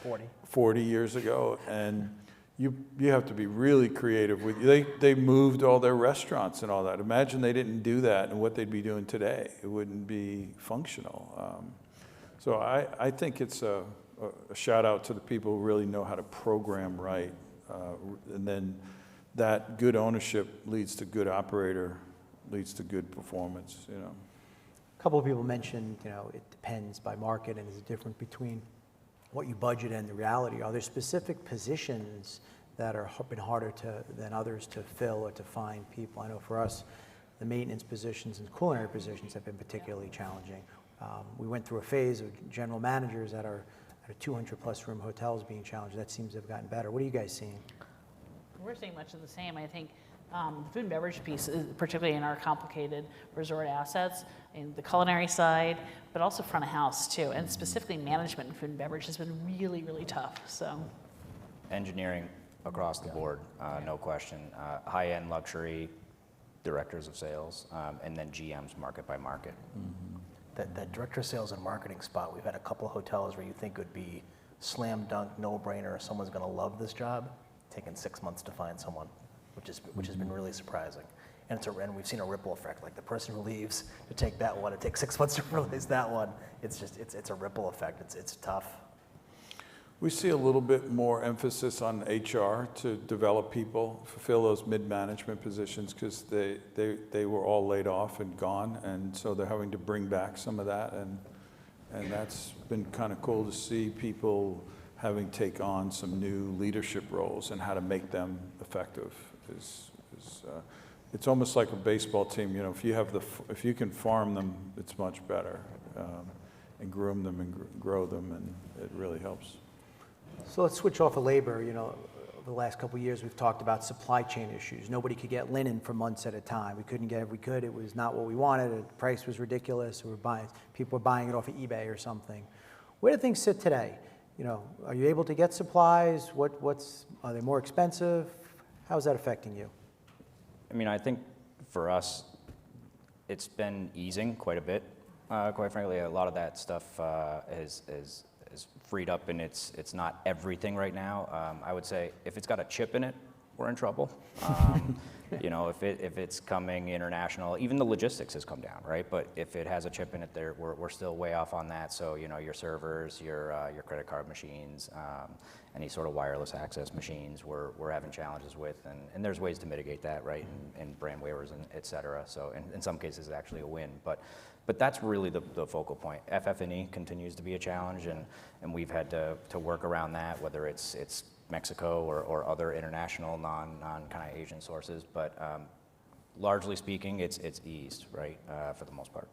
or 40 years ago, and you have to be really creative with. They moved all their restaurants and all that. Imagine they didn't do that, and what they'd be doing today. It wouldn't be functional. So I think it's a shout out to the people who really know how to program right, and then that good ownership leads to good operator, leads to good performance. A couple of people mentioned, it depends by market and there's a difference between what you budget and the reality. Are there specific positions that are been harder than others to fill or to find people? I know for us, the maintenance positions and culinary positions have been particularly challenging. We went through a phase of general managers at our 200-plus room hotels being challenged. That seems to have gotten better. What are you guys seeing? We're seeing much of the same. I think the food and beverage piece, particularly in our complicated resort assets, in the culinary side, but also front of house too, and specifically management in food and beverage has been really, really tough. So, Engineering across the board, no question. High-end luxury, directors of sales, and then GMs market by market. Mm-hmm. That director of sales and marketing spot, we've had a couple of hotels where you think it would be slam dunk, no-brainer, someone's going to love this job, taken 6 months to find someone, which has been really surprising. And we've seen a ripple effect. Like the person who leaves to take that one, it takes 6 months to realize that one. It's a ripple effect. It's tough. We see a little bit more emphasis on HR to develop people, fulfill those mid-management positions, because they were all laid off and gone, and so they're having to bring back some of that, and that's been kind of cool to see people having take on some new leadership roles and how to make them effective. It's almost like a baseball team. If you can farm them, it's much better, and groom them and grow them, and it really helps. So let's switch off of labor. Over the last couple of years, we've talked about supply chain issues. Nobody could get linen for months at a time. We couldn't get it. We could. It was not what we wanted. The price was ridiculous. People were buying it off of eBay or something. Where do things sit today? Are you able to get supplies? Are they more expensive? How is that affecting you? I mean, I think for us, it's been easing quite a bit. Quite frankly, a lot of that stuff is freed up, and it's not everything right now. I would say if it's got a chip in it, we're in trouble. If it's coming international, even the logistics has come down, right? But if it has a chip in it, we're still way off on that. So your servers, your credit card machines, any sort of wireless access machines, we're having challenges with, and there's ways to mitigate that, right? And brand waivers and et cetera. So in some cases, it's actually a win, but that's really the focal point. FF&E continues to be a challenge, and we've had to work around that, whether it's Mexico or other international non kind of Asian sources. But largely speaking, it's eased, right, for the most part.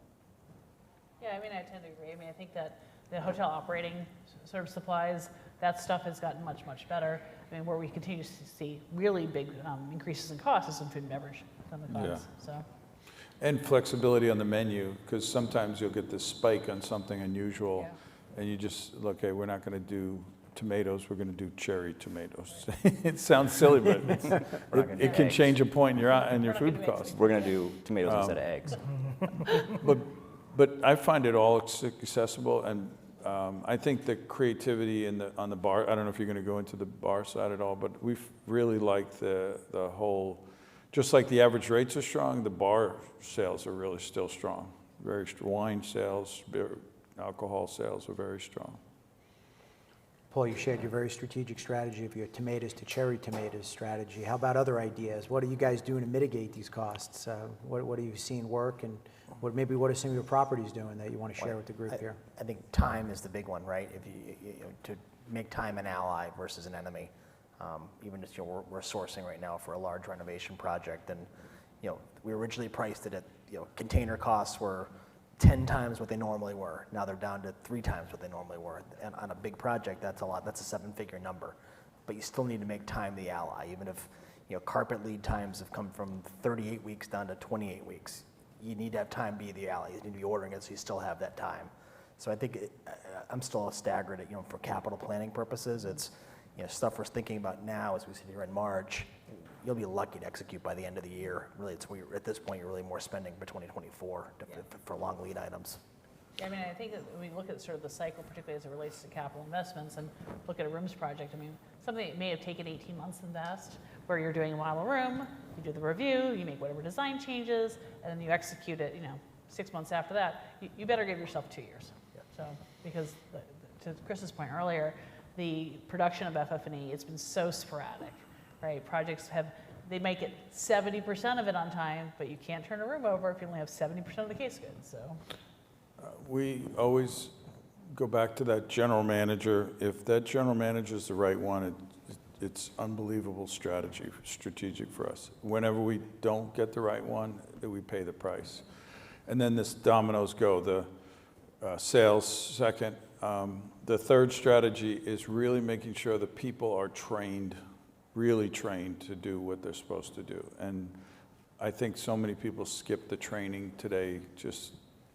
Yeah, I mean, I tend to agree. I mean, I think that the hotel operating sort of supplies, that stuff has gotten much, much better. I mean, where we continue to see really big increases in costs is in food and beverage on the costs, so. And flexibility on the menu, because sometimes you'll get this spike on something unusual, Yeah. and you just, okay, we're not going to do tomatoes, we're going to do cherry tomatoes. It sounds silly, but it can change a point in your food cost. We're going to do tomatoes instead of eggs. But I find it all accessible, and I think the creativity on the bar, I don't know if you're going to go into the bar side at all, but we've really liked the whole, just like the average rates are strong, the bar sales are really still strong. Very wine sales, beer, alcohol sales are very strong. Paul, you shared your very strategic strategy of your tomatoes to cherry tomatoes strategy. How about other ideas? What are you guys doing to mitigate these costs? What are you seeing work, and what are some of your properties doing that you want to share with the group here? I think time is the big one, right? If you know, to make time an ally versus an enemy. Even if we're sourcing right now for a large renovation project, and we originally priced it at container costs were 10 times what they normally were. Now they're down to 3 times what they normally were. And on a big project, that's a lot. That's a 7-figure number. But you still need to make time the ally, even if carpet lead times have come from 38 weeks down to 28 weeks. You need to have time be the ally. You need to be ordering it so you still have that time. So I think I'm still staggered at, for capital planning purposes. It's stuff we're thinking about now as we sit here in March. You'll be lucky to execute by the end of the year. Really, at this point, you're really more spending for 2024 for long lead items. Yeah, I mean, I think that when we look at sort of the cycle, particularly as it relates to capital investments, and look at a rooms project, I mean, something that may have taken 18 months in the past, where you're doing a model room, you do the review, you make whatever design changes, and then you execute it, 6 months after that, you better give yourself 2 years. Yeah. So, because to Chris's point earlier, the production of FF&E, it's been so sporadic, right? Projects they might get 70% of it on time, but you can't turn a room over if you only have 70% of the case goods, so. We always go back to that general manager. If that general manager is the right one, it's unbelievable strategic for us. Whenever we don't get the right one, we pay the price. And then this dominoes go, the sales second. The third strategy is really making sure the people are trained, really trained to do what they're supposed to do. And I think so many people skip the training today,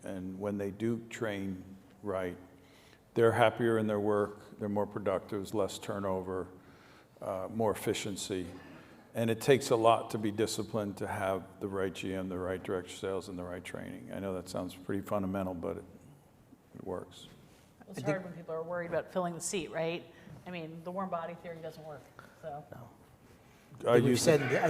and when they do train right, they're happier in their work, they're more productive, less turnover, more efficiency. And it takes a lot to be disciplined to have the right GM, the right director of sales, and the right training. I know that sounds pretty fundamental, but it works. It's hard when people are worried about filling the seat, right? I mean, the warm body theory doesn't work, so. No. I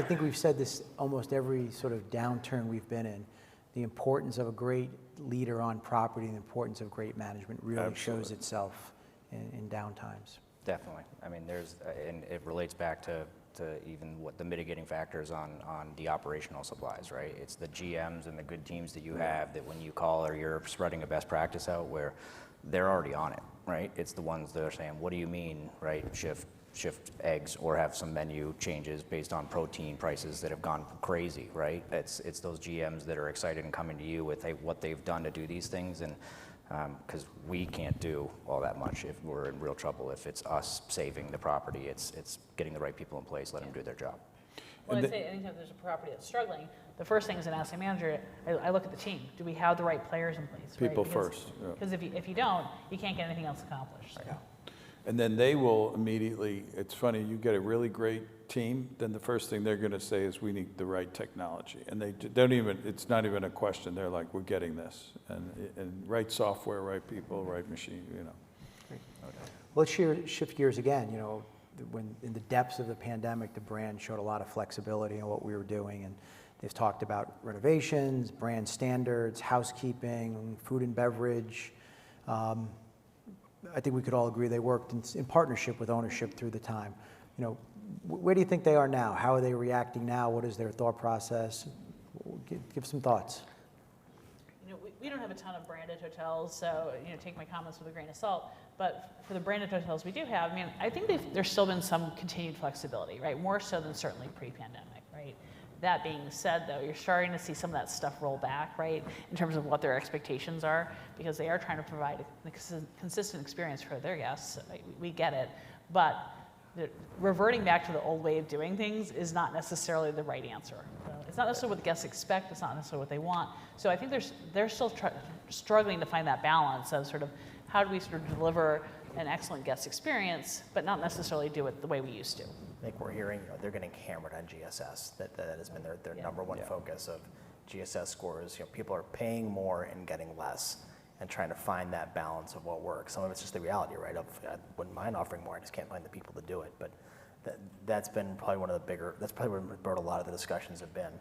think we've said this almost every sort of downturn we've been in. The importance of a great leader on property and the importance of great management really shows itself in downtimes. Definitely. I mean, and it relates back to even what the mitigating factors on the operational supplies, right? It's the GMs and the good teams that you have that when you call or you're spreading a best practice out where they're already on it, right? It's the ones that are saying, what do you mean, right? Shift eggs or have some menu changes based on protein prices that have gone crazy, right? It's those GMs that are excited and coming to you with what they've done to do these things, and because we can't do all that much if we're in real trouble. If it's us saving the property, it's getting the right people in place, let them do their job. Well, I'd say anytime there's a property that's struggling, the first thing as an asset manager, I look at the team. Do we have the right players in place? People right? first. Because if you don't, you can't get anything else accomplished. So. And then they will immediately, it's funny, you get a really great team, then the first thing they're going to say is we need the right technology. And they don't even, it's not even a question. They're like, we're getting this. And right software, right people, right machine, Great. Let's shift gears again. When in the depths of the pandemic, the brand showed a lot of flexibility in what we were doing. And they've talked about renovations, brand standards, housekeeping, food and beverage. I think we could all agree they worked in partnership with ownership through the time. Where do you think they are now? How are they reacting now? What is their thought process? Give some thoughts. We don't have a ton of branded hotels, so take my comments with a grain of salt. But for the branded hotels we do have, I think there's still been some continued flexibility, right? More so than certainly pre-pandemic, right? That being said, though, you're starting to see some of that stuff roll back, right, in terms of what their expectations are, because they are trying to provide a consistent experience for their guests. We get it, but reverting back to the old way of doing things is not necessarily the right answer. It's not necessarily what the guests expect. It's not necessarily what they want. So I think they're still struggling to find that balance of sort of how do we sort of deliver an excellent guest experience, but not necessarily do it the way we used to. I think we're hearing, they're getting hammered on GSS. That has been their number one focus of GSS scores. People are paying more and getting less, and trying to find that balance of what works. Some of it's just the reality, right? I wouldn't mind offering more. I just can't find the people to do it. But that's been probably one of the bigger. That's probably where a lot of the discussions have been.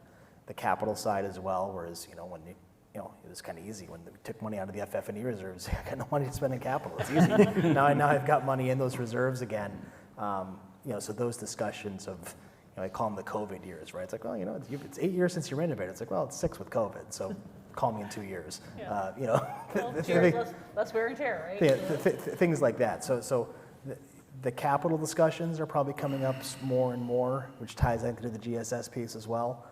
The capital side as well, whereas when it was kind of easy when we took money out of the FF&E reserves. I got no money to spend in capital. It's easy. now I've got money in those reserves again. So those discussions of, I call them the COVID years, right? It's like, well, it's 8 years since you renovated. It's like, well, it's 6 with COVID, so call me in 2 years. Yeah. Less wear and tear, right? Yeah, things like that. So the capital discussions are probably coming up more and more, which ties into the GSS piece as well.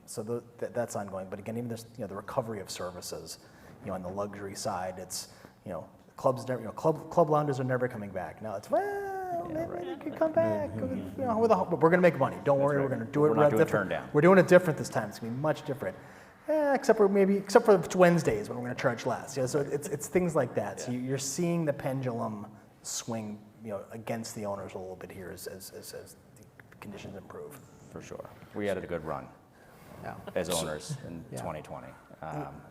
So that's ongoing. But again, even this, the recovery of services, on the luxury side, it's, clubs never, club lounges are never coming back. Now it's, maybe it could come back. But we're going to make money. Don't worry, right. we're going to do it. We're not doing turn down. We're doing it different this time. It's going to be much different. Except for Wednesdays when we're going to charge less. So it's things like that. Yeah. So you're seeing the pendulum swing, against the owners a little bit here as the conditions improve. For sure. We had a good run as owners in 2020.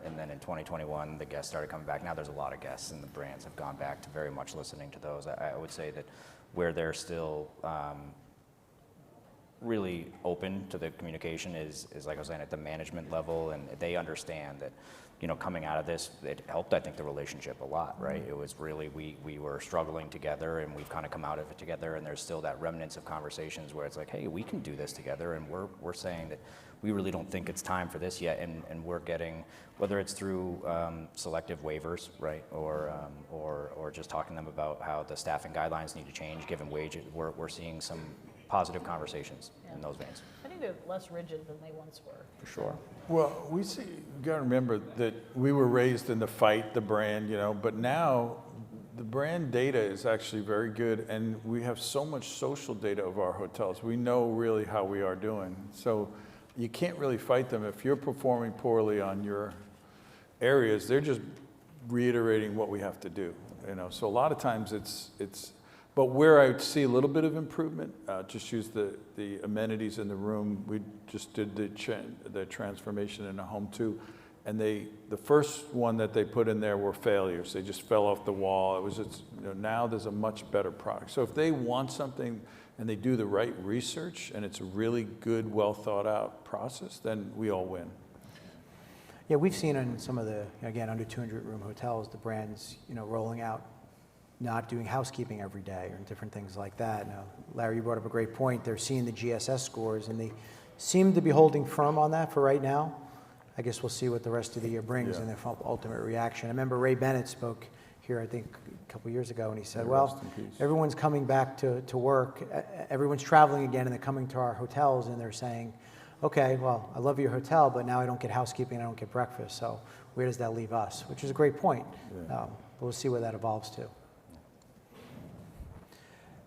And then in 2021, the guests started coming back. Now there's a lot of guests, and the brands have gone back to very much listening to those. I would say that where they're still really open to the communication is like I was saying, at the management level, and they understand that, coming out of this, it helped, I think, the relationship a lot, right? It was really, we were struggling together, and we've kind of come out of it together, and there's still that remnants of conversations where it's like, hey, we can do this together, and we're saying that we really don't think it's time for this yet, and we're getting, whether it's through selective waivers, right, or just talking to them about how the staffing guidelines need to change given wages, we're seeing some positive conversations in those veins. I think they're less rigid than they once were. For sure. Well, you got to remember that we were raised in the fight, the brand, but now the brand data is actually very good, and we have so much social data of our hotels. We know really how we are doing. So you can't really fight them. If you're performing poorly on your areas, they're just reiterating what we have to do. So a lot of times it's. But where I would see a little bit of improvement, just use the amenities in the room. We just did the transformation in a home too, and the first one that they put in there were failures. They just fell off the wall. It was just, now there's a much better product. So if they want something and they do the right research and it's a really good, well thought out process, then we all win. Yeah, we've seen in some of the, again, under 200 room hotels, the brands, rolling out not doing housekeeping every day or different things like that. Now, Larry, you brought up a great point. They're seeing the GSS scores, and they seem to be holding firm on that for right now. I guess we'll see what the rest of the year brings and their ultimate reaction. I remember Ray Bennett spoke here, I think, a couple years ago, and he said, well, everyone's coming back to work. Everyone's traveling again, and they're coming to our hotels, and they're saying, okay, well, I love your hotel, but now I don't get housekeeping, I don't get breakfast. So where does that leave us? Which is a great point. But we'll see where that evolves to.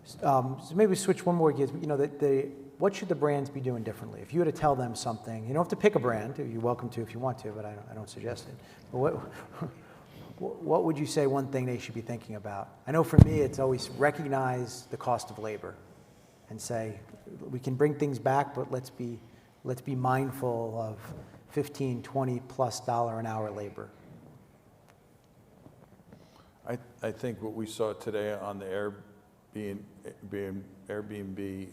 So maybe switch one more gears. What should the brands be doing differently? If you were to tell them something, you don't have to pick a brand. You're welcome to if you want to, but I don't suggest it. But what would you say one thing they should be thinking about? I know for me, it's always recognize the cost of labor and say, we can bring things back, but let's be mindful of $15, $20+ an hour labor. I think what we saw today on the Airbnb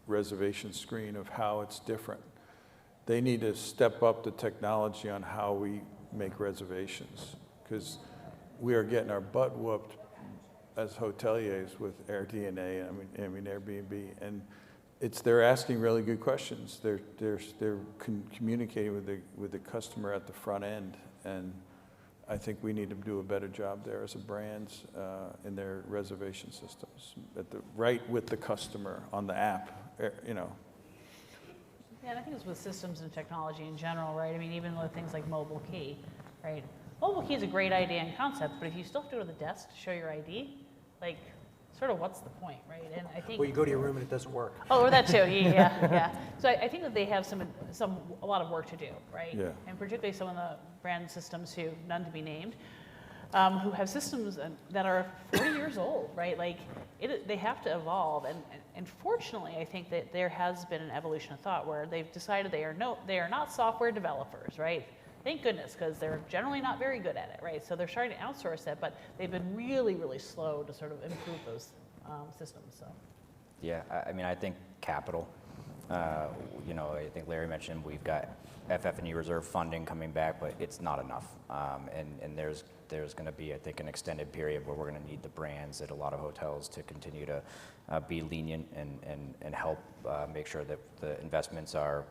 reservation screen of how it's different. They need to step up the technology on how we make reservations, because we are getting our butt whooped as hoteliers with AirDNA, I mean Airbnb, and they're asking really good questions. They're communicating with the customer at the front end, and I think we need to do a better job there as a brand in their reservation systems, right with the customer on the app. Yeah, and I think it's with systems and technology in general, right? I mean, even with things like mobile key, right? Mobile key is a great idea and concept, but if you still have to go to the desk to show your ID, like, sort of what's the point, right? And I think. Well, you go to your room and it doesn't work. Oh, or that too, yeah. So I think that they have a lot of work to do, right? Yeah. And particularly some of the brand systems who, none to be named, who have systems that are 40 years old, right? Like, they have to evolve. And fortunately, I think that there has been an evolution of thought where they've decided they are not software developers, right? Thank goodness, because they're generally not very good at it, right? So they're starting to outsource it, but they've been really, really slow to sort of improve those systems. So. Yeah, I mean, I think capital, you know, I think Larry mentioned we've got FF&E reserve funding coming back, but it's not enough. And there's going to be, I think, an extended period where we're going to need the brands at a lot of hotels to continue to be lenient and help make sure that the investments are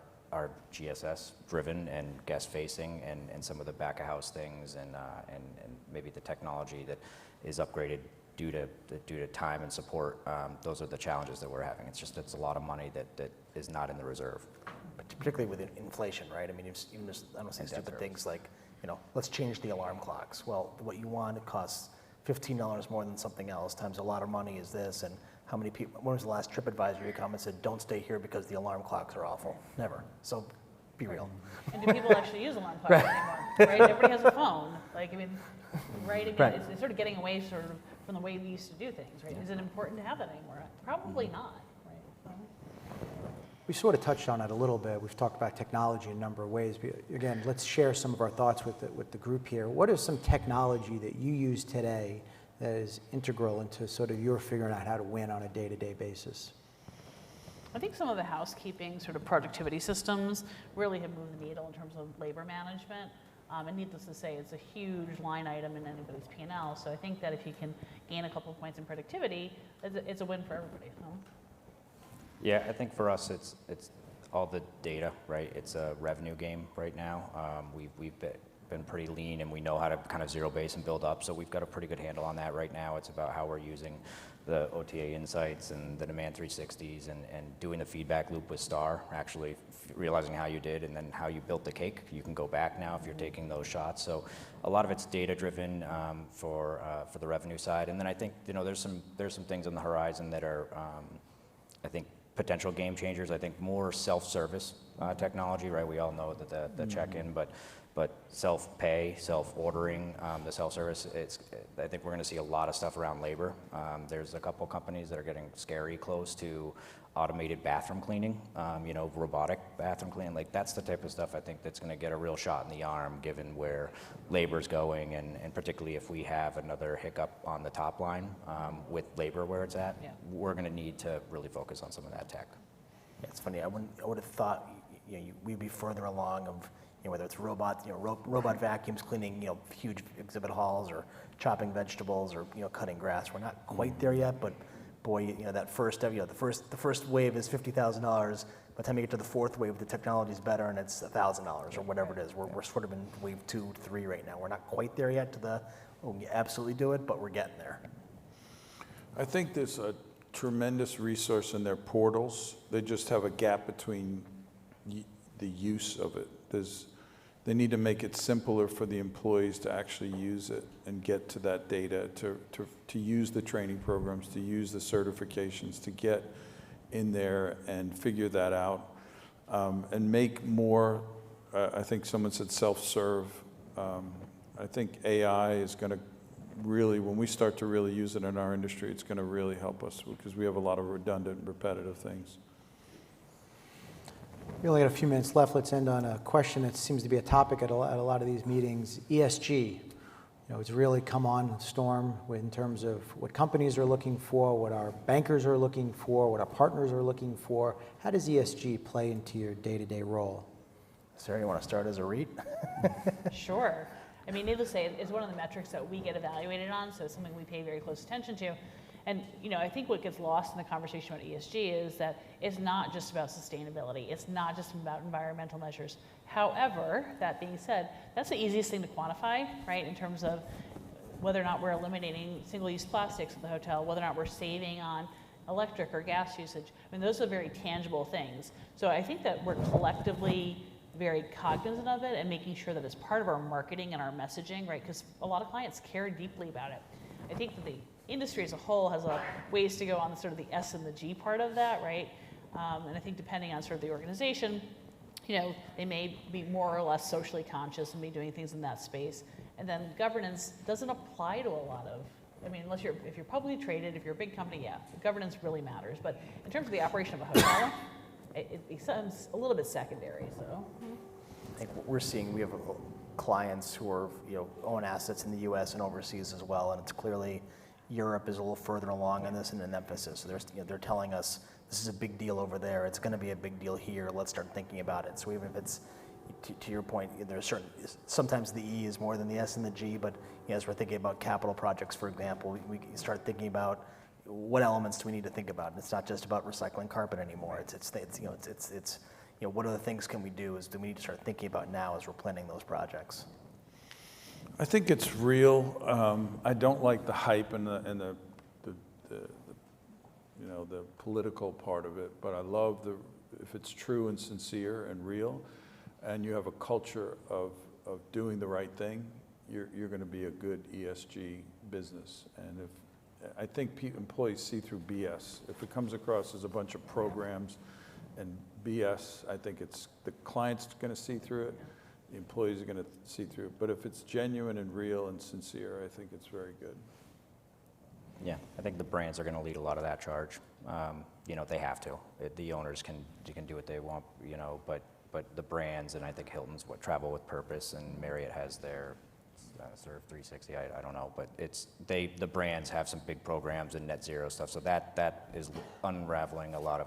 GSS driven and guest facing, and some of the back of house things, and maybe the technology that is upgraded due to time and support. Those are the challenges that we're having. It's a lot of money that is not in the reserve. But particularly with inflation, right? I mean, even just, I don't say stupid things like, you know, let's change the alarm clocks. Well, what you want, it costs $15 more than something else, times a lot of money is this, and how many people, when was the last TripAdvisor you come and said, don't stay here because the alarm clocks are awful? Never. So be real. And do people actually use alarm clocks anymore? Right? Everybody has a phone. Like, I mean, right? I mean, Right. It's sort of getting away sort of from the way we used to do things, right? Is it important to have that anymore? Probably not, right? We sort of touched on it a little bit. We've talked about technology in a number of ways. But again, let's share some of our thoughts with the group here. What is some technology that you use today that is integral into sort of your figuring out how to win on a day-to-day basis? I think some of the housekeeping sort of productivity systems really have moved the needle in terms of labor management. And needless to say, it's a huge line item in anybody's P&L. So I think that if you can gain a couple of points in productivity, it's a win for everybody. So. Yeah, I think for us, it's all the data, right? It's a revenue game right now. We've been pretty lean, and we know how to kind of zero base and build up. So we've got a pretty good handle on that right now. It's about how we're using the OTA insights and the demand 360s and doing the feedback loop with Star, actually realizing how you did and then how you built the cake. You can go back now if you're taking those shots. So a lot of it's data driven for the revenue side. And then I think, you know, there's some things on the horizon that are, I think, potential game changers. I think more self-service technology, right? We all know that the check-in, but self-pay, self-ordering, the self-service, I think we're going to see a lot of stuff around labor. There's a couple companies that are getting scary close to automated bathroom cleaning, you know, robotic bathroom cleaning. Like, that's the type of stuff I think that's going to get a real shot in the arm given where labor's going, and particularly if we have another hiccup on the top line with labor where it's at, we're going to need to really focus on some of that tech. Yeah, it's funny. I would have thought, you know, we'd be further along of, you know, whether it's robot vacuums cleaning, you know, huge exhibit halls, or chopping vegetables, or, you know, cutting grass. We're not quite there yet, but boy, you know, that first, you know, the first wave is $50,000. By the time you get to the fourth wave, the technology is better, and it's $1,000 or whatever it is. We're sort of in wave 2, 3 right now. We're not quite there yet to the, we absolutely do it, but we're getting there. I think there's a tremendous resource in their portals. They just have a gap between the use of it. They need to make it simpler for the employees to actually use it and get to that data, to use the training programs, to use the certifications, to get in there and figure that out, and make more, I think someone said self-serve. I think AI is going to really, when we start to really use it in our industry, it's going to really help us because we have a lot of redundant, repetitive things. We only got a few minutes left. Let's end on a question that seems to be a topic at a lot of these meetings. ESG. You know, it's really come on storm in terms of what companies are looking for, what our bankers are looking for, what our partners are looking for. How does ESG play into your day-to-day role? Sarah, you want to start as a REIT? Sure. I mean, needless to say, it's one of the metrics that we get evaluated on, so it's something we pay very close attention to. And, you know, I think what gets lost in the conversation about ESG is that it's not just about sustainability. It's not just about environmental measures. However, that being said, that's the easiest thing to quantify, right, in terms of whether or not we're eliminating single-use plastics at the hotel, whether or not we're saving on electric or gas usage. I mean, those are very tangible things. So I think that we're collectively very cognizant of it and making sure that it's part of our marketing and our messaging, right? Because a lot of clients care deeply about it. I think that the industry as a whole has a ways to go on sort of the S and the G part of that, right? And I think depending on sort of the organization, you know, they may be more or less socially conscious and be doing things in that space. And then governance doesn't apply to a lot of, I mean, if you're publicly traded, if you're a big company, yeah, governance really matters. But in terms of the operation of a hotel, it becomes a little bit secondary, so. I think what we're seeing, we have clients who are, own assets in the U.S. and overseas as well, and it's clearly Europe is a little further along on this and an emphasis. So they're telling us this is a big deal over there. It's going to be a big deal here. Let's start thinking about it. So even if it's, to your point, there's certain, sometimes the E is more than the S and the G, but as we're thinking about capital projects, for example, we start thinking about what elements do we need to think about. And it's not just about recycling carpet anymore. It's what other things can we do? Do we need to start thinking about now as we're planning those projects? I think it's real. I don't like the hype and the political part of it, but I love if it's true and sincere and real, and you have a culture of doing the right thing, you're going to be a good ESG business. And I think employees see through BS. If it comes across as a bunch of programs and BS, I think the client's going to see through it. The employees are going to see through it. But if it's genuine and real and sincere, I think it's very good. Yeah, I think the brands are going to lead a lot of that charge. They have to. The owners can do what they want, but the brands, and I think Hilton's Travel with Purpose, and Marriott has their Serve 360. I don't know, but the brands have some big programs and net zero stuff. So that is unraveling a lot of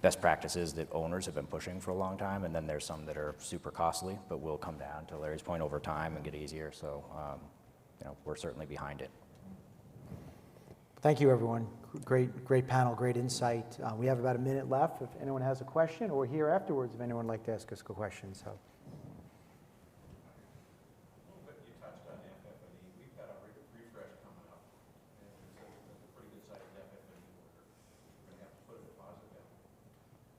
best practices that owners have been pushing for a long time, and then there's some that are super costly, but will come down, to Larry's point, over time and get easier. So, we're certainly behind it. Thank you, everyone. Great panel, great insight. We have about a minute left if anyone has a question, or here afterwards if anyone would like to ask us a question. So. You touched on FF&E. We've got a refresh coming up, and it's a pretty good size FF&E order. We're going to have to put a deposit down.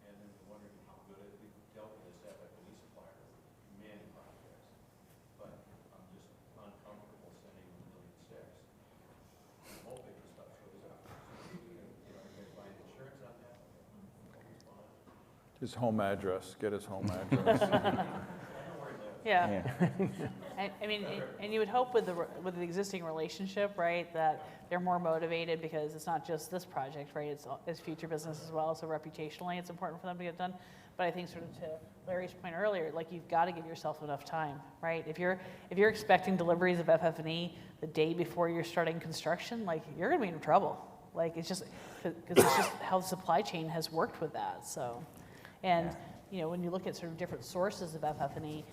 And then we're wondering how good we've dealt with this FF&E supplier for many projects. But I'm just uncomfortable sending $1.6 million. I'm hoping the stuff shows up. So you guys buying insurance on that? His home address, get his home address. Yeah. I mean, and you would hope with the existing relationship, right, that they're more motivated because it's not just this project, right? It's future business as well. So reputationally, it's important for them to get done. But I think sort of to Larry's point earlier, like you've got to give yourself enough time, right? If you're expecting deliveries of FF&E the day before you're starting construction, like you're going to be in trouble. Like it's just because it's just how the supply chain has worked with that. So, and when you look at sort of different sources of FF&E.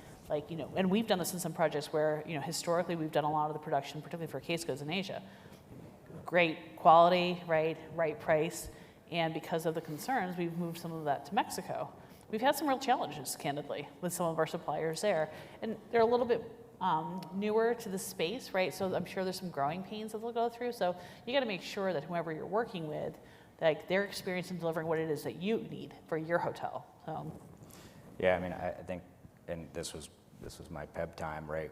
And we've done this in some projects where, historically we've done a lot of the production, particularly for case goods in Asia. Great quality, right price, and because of the concerns, we've moved some of that to Mexico. We've had some real challenges, candidly, with some of our suppliers there. And they're a little bit newer to the space, right? So I'm sure there's some growing pains that they'll go through. So you got to make sure that whoever you're working with, like they're experienced in delivering what it is that you need for your hotel. So. Yeah, I mean, I think, and this was my PEB time, right?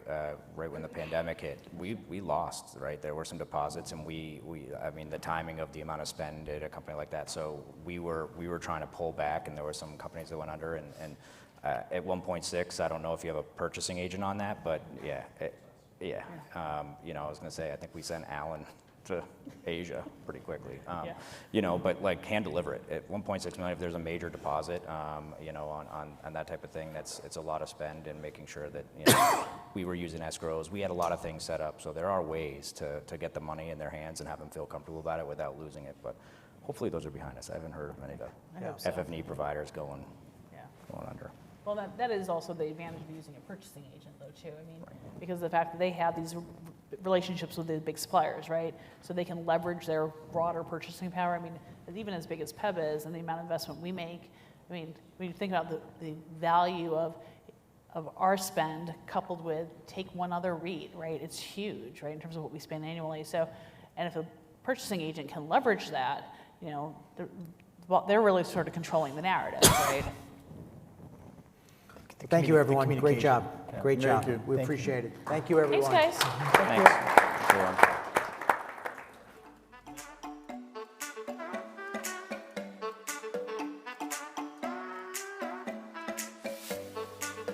Right when the pandemic hit, we lost, right? There were some deposits, and I mean, the timing of the amount of spend at a company like that. So we were trying to pull back, and there were some companies that went under, and at 1.6, I don't know if you have a purchasing agent on that, but yeah. I was going to say, I think we sent Alan to Asia pretty quickly, but like hand deliver it at 1.6 million. If there's a major deposit, on that type of thing, it's a lot of spend, and making sure that we were using escrows. We had a lot of things set up, so there are ways to get the money in their hands and have them feel comfortable about it without losing it. But hopefully those are behind us. I haven't heard of many of the FF&E providers going under. Well, that is also the advantage of using a purchasing agent, though, too. I mean, because of the fact that they have these relationships with the big suppliers, right? So they can leverage their broader purchasing power. I mean, even as big as PEB is and the amount of investment we make, I mean, when you think about the value of our spend coupled with take one other REIT, right? It's huge, right, in terms of what we spend annually. So, and if a purchasing agent can leverage that, you know, they're really sort of controlling the narrative, right? Thank you, everyone. Great communication. job. Great job. Thank you. We Thank you. appreciate it. Thank you, everyone. Thanks, guys. Thanks, everyone.